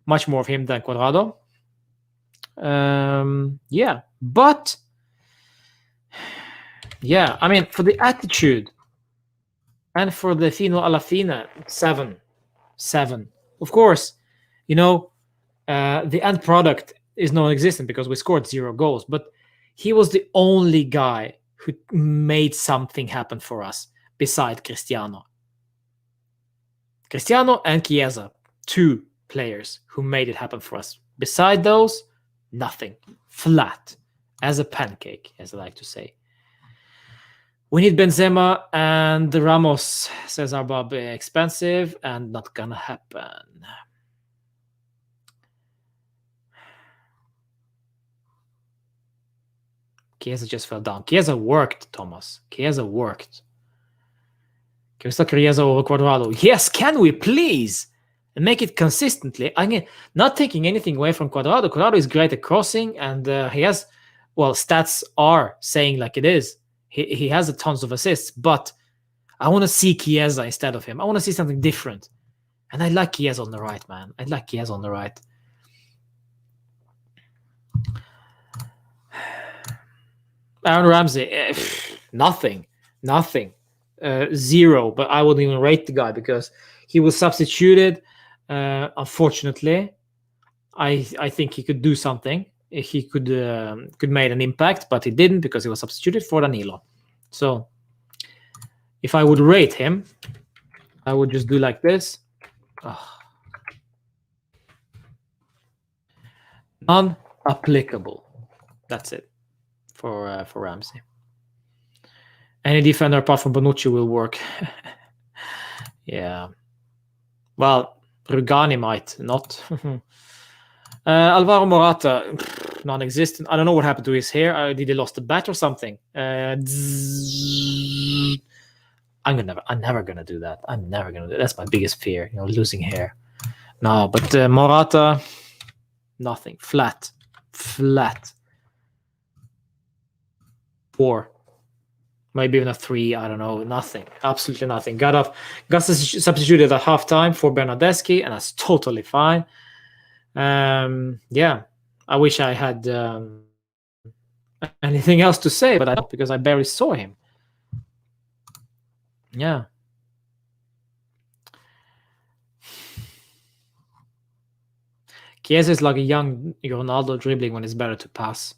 much more of him than Cuadrado. Yeah, but yeah, I mean, for the attitude and for the fino alla fine, 7. Of course, you know, the end product is non-existent because we scored 0 goals, but he was the only guy who made something happen for us beside Cristiano. Cristiano and Chiesa, 2 players who made it happen for us. Beside those, nothing. Flat as a pancake, as I like to say. We need Benzema and Ramos, says Arbab. Expensive and not gonna happen. Chiesa just fell down. Chiesa worked, Thomas. Chiesa worked. Can we start Chiesa over Cuadrado? Yes, can we please? And make it consistently. I mean, not taking anything away from Cuadrado. Cuadrado is great at crossing, and he has, well, stats are saying like it is. He has a tons of assists, but I want to see Chiesa instead of him. I want to see something different. And I like Chiesa on the right, man. I like Chiesa on the right. Aaron Ramsey, nothing. 0, but I wouldn't even rate the guy because he was substituted. Unfortunately, I think he could do something. He could make an impact, but he didn't because he was substituted for Danilo. So if I would rate him, I would just do like this. Non-applicable. That's it for Ramsey. Any defender apart from Bonucci will work. Yeah. Well, Rugani might not. Alvaro Morata, non-existent. I don't know what happened to his hair. Did he lost the bat or something? I'm never gonna do that. I'm never gonna do that. That's my biggest fear, losing hair. No, but Morata, nothing. Flat. 4. Maybe even a 3. I don't know. Nothing. Absolutely nothing. Got substituted at halftime for Bernardeschi, and that's totally fine. Yeah. I wish I had anything else to say, but I don't, because I barely saw him. Yeah. Chiesa is like a young Ronaldo dribbling when it's better to pass.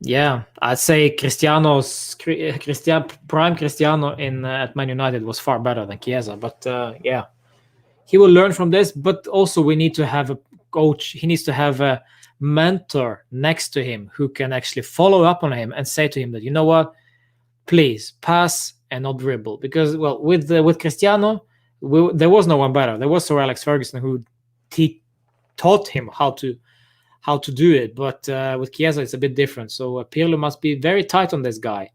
Yeah, I'd say prime Cristiano at Man United was far better than Chiesa, but yeah, he will learn from this. But also, we need to have a coach. He needs to have a mentor next to him who can actually follow up on him and say to him that, you know what, please pass and not dribble. Because, well, with Cristiano, there was no one better. There was Sir Alex Ferguson who taught him how to do it, but with Chiesa it's a bit different. So Pirlo must be very tight on this guy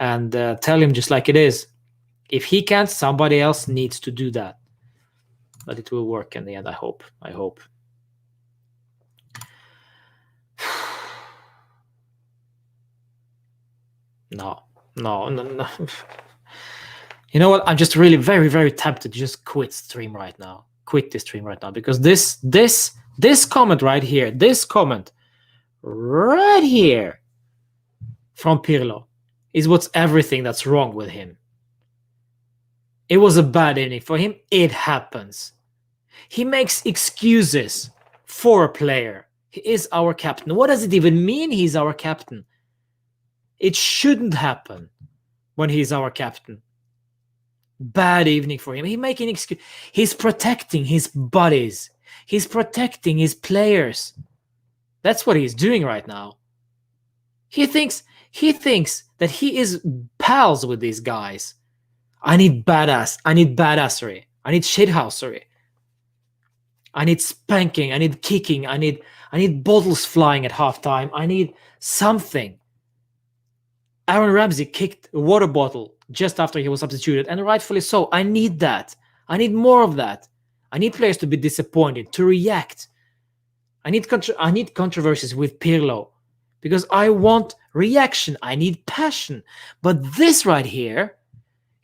and tell him just like it is. If he can't, somebody else needs to do that. But it will work in the end, I hope. No. You know what? I'm just really very, very tempted to just quit this stream right now, because this comment right here, from Pirlo is what's everything that's wrong with him. It was a bad evening for him. It happens. He makes excuses for a player. He is our captain. What does it even mean he's our captain? It shouldn't happen when he's our captain. Bad evening for him. He's making excuse. He's protecting his buddies. He's protecting his players. That's what he's doing right now. He thinks that he is pals with these guys. I need badassery. I need shithousery. I need spanking. I need kicking. I need bottles flying at halftime. I need something. Aaron Ramsey kicked a water bottle just after he was substituted, and rightfully so. I need that. I need more of that. I need players to be disappointed, to react. I need controversies with Pirlo. because I want reaction. I need passion. But this right here,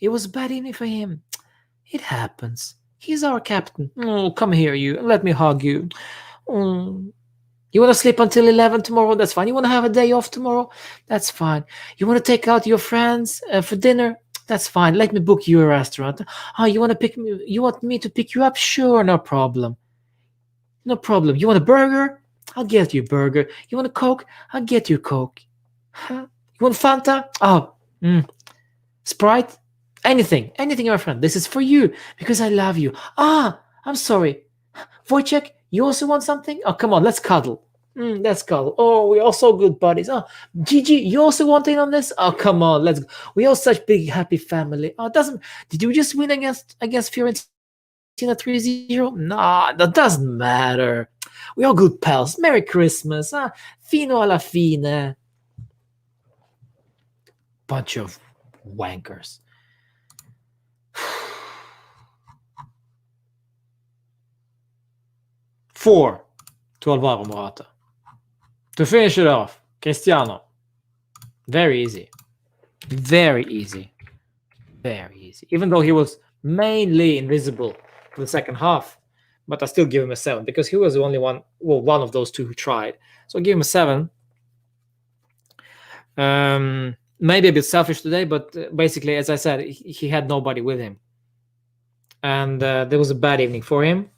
it was bad evening for him. It happens. He's our captain. Oh, come here, you. Let me hug you. Oh. You want to sleep until 11 tomorrow? That's fine. You want to have a day off tomorrow? That's fine. You want to take out your friends for dinner? That's fine. Let me book you a restaurant. Oh, you want to pick me? You want me to pick you up? Sure, no problem. No problem. You want a burger? I'll get you a burger. You want a Coke? I'll get you a Coke. Huh? You want Fanta? Oh, Sprite? Anything, my friend. This is for you because I love you. Ah, I'm sorry. Wojciech, you also want something? Oh, come on, let's cuddle. Let's cuddle. Oh, we're all so good buddies. Oh, Gigi, you also want in on this? Oh, come on, let's go. We're all such big, happy family. Oh, did you just win against Fiorentina 3-0? Nah, that doesn't matter. We're all good pals. Merry Christmas. Fino alla fine. Bunch of wankers. Four to Alvaro Morata. To finish it off, Cristiano. Very easy. Very easy. Very easy. Even though he was mainly invisible for the second half, but I still give him a 7 because he was the only one of those two who tried. So I give him a 7. Maybe a bit selfish today, but basically, as I said, he had nobody with him. And there was a bad evening for him.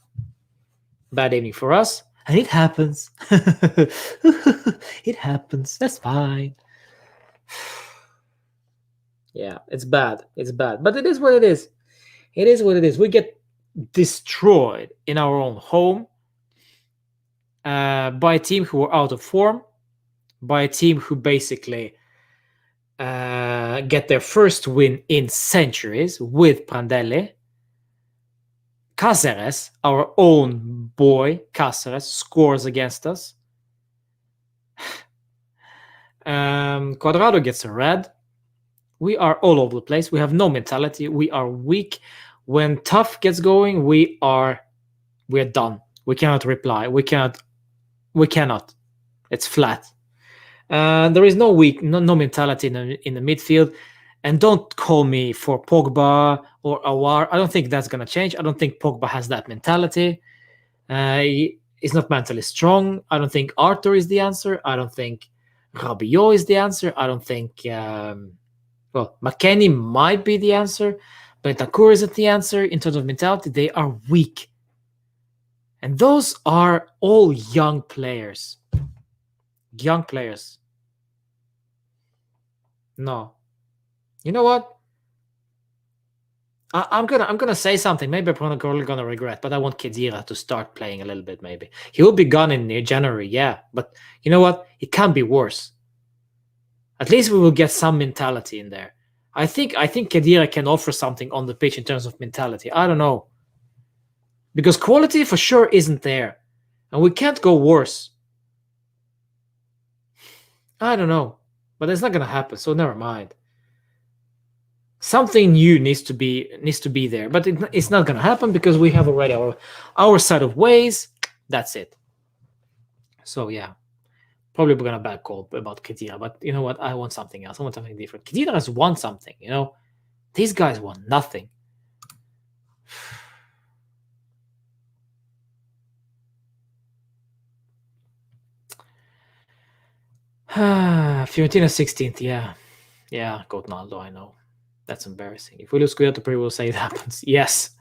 Bad evening for us. And it happens. It happens. That's fine. Yeah, it's bad. It's bad. But it is what it is. It is what it is. We get destroyed in our own home by a team who were out of form, by a team who basically get their first win in centuries with Prandelli. Cáceres, our own boy, Cáceres, scores against us. Cuadrado gets a red. We are all over the place. We have no mentality. We are weak. When tough gets going, we're done. We cannot reply. We cannot. It's flat. There is no mentality in the midfield. And don't call me for Pogba or Awar. I don't think that's going to change. I don't think Pogba has that mentality. He's not mentally strong. I don't think Arthur is the answer. I don't think Rabiot is the answer. I don't think... McKennie might be the answer. Bentancur isn't the answer. In terms of mentality, they are weak. And those are all young players. Young players. No. You know what? I'm gonna say something. Maybe I'm probably gonna regret, but I want Khedira to start playing a little bit. Maybe he will be gone in January, yeah. But you know what? It can be worse. At least we will get some mentality in there. I think Khedira can offer something on the pitch in terms of mentality. I don't know, because quality for sure isn't there, and we can't go worse. I don't know, but it's not gonna happen. So never mind. Something new needs to be there, but it's not going to happen because we have already our set of ways. That's it. So yeah, probably we're going to back call about Khedira, but you know what? I want something else. I want something different. Khedira has won something. You know, these guys won nothing. Fiorentina 16th. Yeah, Cotnaldo. I know. That's embarrassing. If we lose Scudetto, we will say it happens. Yes.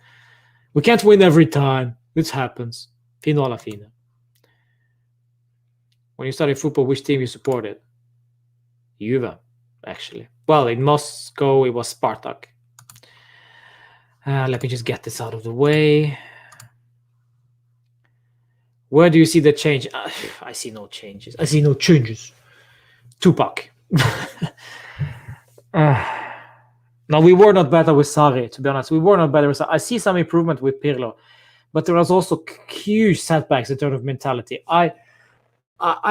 We can't win every time. It happens. Fino alla fine. When you started football, which team you supported? Juve, actually. Well, in Moscow, it was Spartak. Let me just get this out of the way. Where do you see the change? I see no changes. Tupac. No, we were not better with Sarri, to be honest. We were not better with Sarri. I see some improvement with Pirlo, but there was also huge setbacks in terms of mentality. I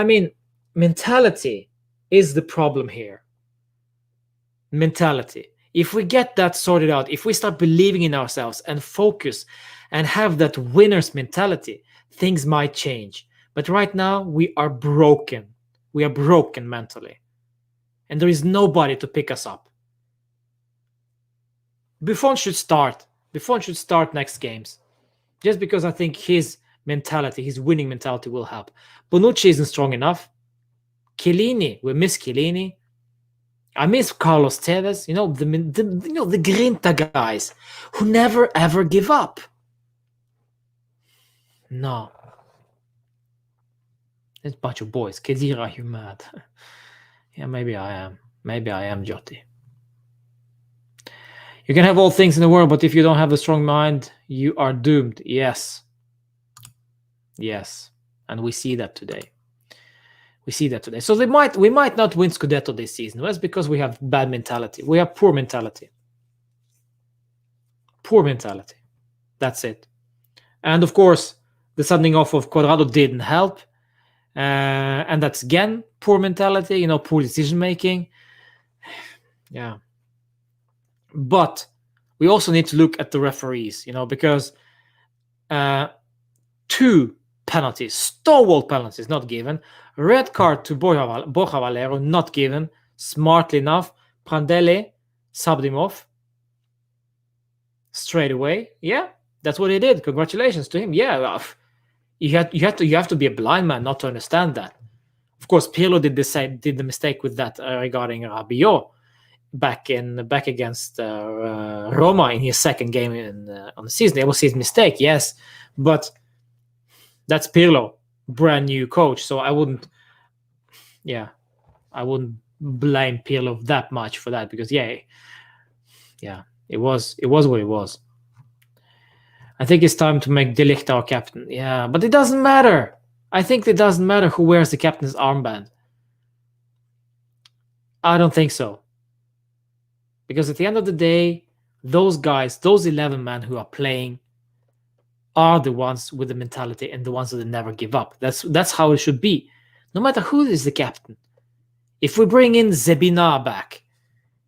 mean, mentality is the problem here. Mentality. If we get that sorted out, if we start believing in ourselves and focus and have that winner's mentality, things might change. But right now, we are broken. We are broken mentally. And there is nobody to pick us up. Buffon should start. Buffon should start next games. Just because I think his mentality, his winning mentality will help. Bonucci isn't strong enough. Chiellini, we miss Chiellini. I miss Carlos Tevez. The Grinta guys who never ever give up. No. It's a bunch of boys. Kedira, you're mad. Yeah, maybe I am. Maybe I am, Joti. You can have all things in the world, but if you don't have a strong mind, you are doomed. Yes. Yes. And we see that today. So we might not win Scudetto this season. That's because we have bad mentality. We have poor mentality. Poor mentality. That's it. And of course, the sending off of Cuadrado didn't help. And that's again poor mentality, poor decision making. Yeah. But we also need to look at the referees, because 2 penalties, stalwart penalties, not given. Red card to Borja Valero, not given. Smartly enough, Prandelli subbed him off straight away. Yeah, that's what he did. Congratulations to him. Yeah, you have to be a blind man not to understand that. Of course, Pirlo did the mistake with that regarding Rabiot back against Roma in his second game on the season. It was his mistake, yes, but that's Pirlo, brand new coach. So I wouldn't blame Pirlo that much for that, because it was what it was. I think it's time to make De Ligt our captain. Yeah, but it doesn't matter. I think it doesn't matter who wears the captain's armband. I don't think so. Because at the end of the day, those guys, those 11 men who are playing, are the ones with the mentality and the ones that never give up. That's how it should be. No matter who is the captain. If we bring in Zebina back,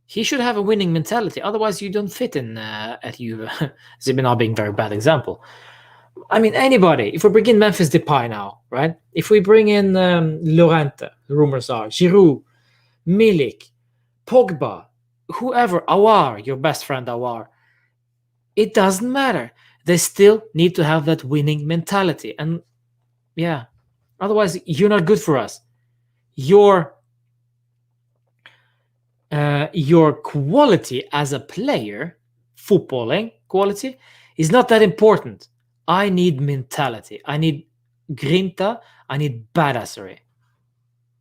he should have a winning mentality. Otherwise, you don't fit in at Juve. Zebina being a very bad example. I mean, anybody. If we bring in Memphis Depay now, right? If we bring in Llorente, rumors are, Giroud, Milik, Pogba, whoever, Aouar, your best friend Aouar, it doesn't matter. They still need to have that winning mentality. And otherwise you're not good for us. Your quality as a player, footballing quality, is not that important. I need mentality. I need grinta. I need badassery.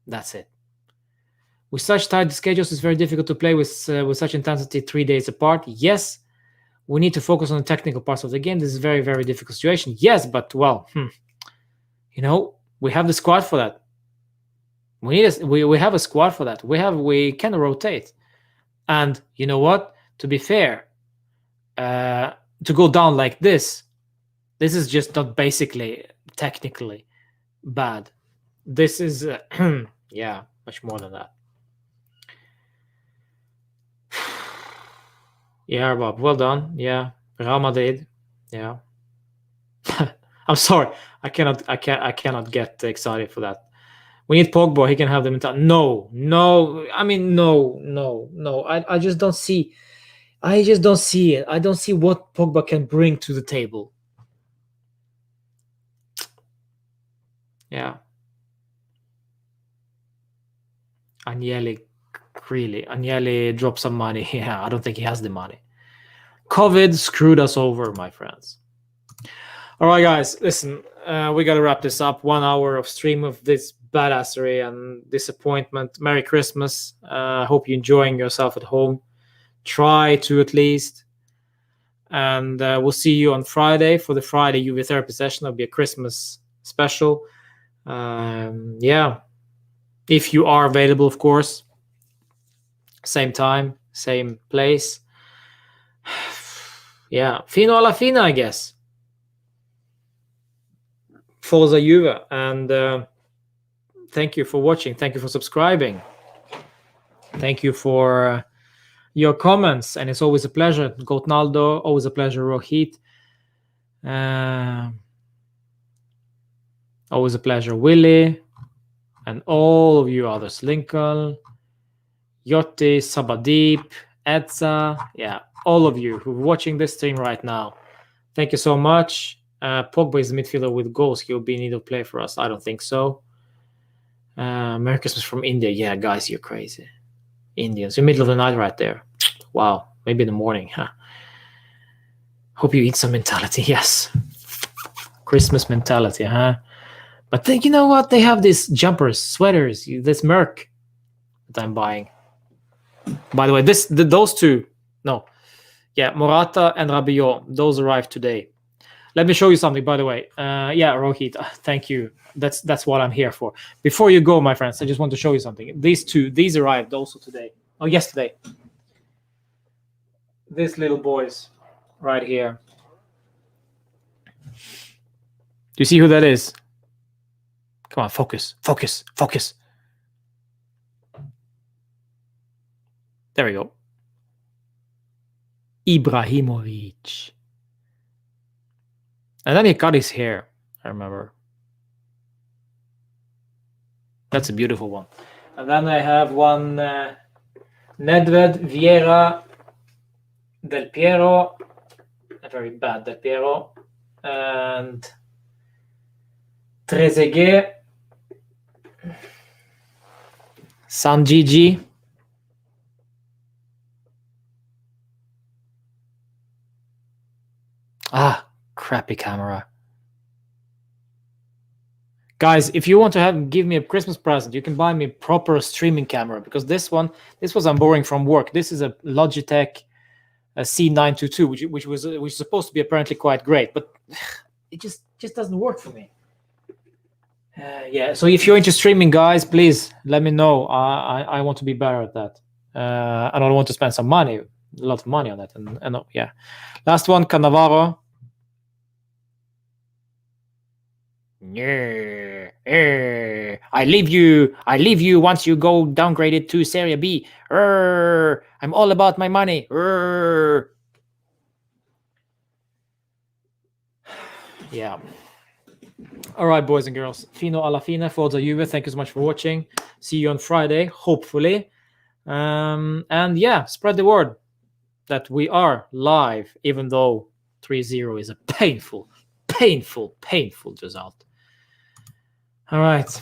That's it. With such tight schedules, it's very difficult to play with such intensity 3 days apart. Yes, we need to focus on the technical parts of the game. This is a very, very difficult situation. Yes, but we have the squad for that. We have a squad for that. We can rotate. And you know what? To be fair, to go down like this is just not basically technically bad. This is much more than that. Yeah, Bob, well done. Yeah, Real Madrid. Yeah. I'm sorry. I cannot get excited for that. We need Pogba. He can have the mentality. No. I mean, no. I just don't see. I just don't see it. I don't see what Pogba can bring to the table. Yeah. Agnelli dropped some money. Yeah, I don't think he has the money. COVID screwed us over, my friends. All right, guys, listen, we got to wrap this up. 1 hour of stream of this badassery and disappointment. Merry Christmas. Hope you're enjoying yourself at home. Try to, at least. And we'll see you on Friday for the Friday UV therapy session. It'll be a Christmas special. If you are available, of course. Same time, same place. Yeah, fino alla fine, I guess. Forza Juve. And thank you for watching. Thank you for subscribing. Thank you for your comments. And it's always a pleasure. Gotnaldo, always a pleasure. Rohit. Always a pleasure. Willie. And all of you others, Lincoln, Yotti, Sabadeep, Edza, yeah, all of you who are watching this stream right now, thank you so much. Pogba is a midfielder with goals. He'll be in need of play for us. I don't think so. Merry Christmas from India. Yeah, guys, you're crazy. Indians, in the middle of the night right there. Wow, maybe in the morning, huh? Hope you eat some mentality. Yes. Christmas mentality, huh? But then, you know what? They have these jumpers, sweaters, this Merc that I'm buying. By the way, those two, no. Yeah, Morata and Rabiot, those arrived today. Let me show you something, by the way. Yeah, Rohit, thank you. That's what I'm here for. Before you go, my friends, I just want to show you something. These arrived also today. Oh, yesterday. These little boys right here. Do you see who that is? Come on, focus, focus, focus. There we go. Ibrahimovic. And then he cut his hair, I remember. That's a beautiful one. And then I have one Nedved, Vieira, Del Piero, a very bad Del Piero, and Trezeguet, San Gigi, crappy camera. Guys, if you want to give me a Christmas present, you can buy me a proper streaming camera, because this was I'm borrowing from work. This is a Logitech C922, which was supposed to be apparently quite great, but it just doesn't work for me. Yeah, so if you're into streaming, guys, please let me know. I want to be better at that. I don't want to spend a lot of money on that. And yeah, last one, Cannavaro. I leave you once you go downgraded to Serie B. I'm all about my money. Yeah. All right, boys and girls. Fino alla fine, Forza Juve. Thank you so much for watching. See you on Friday, hopefully. And yeah, spread the word that we are live, even though 3-0 is a painful result. All right.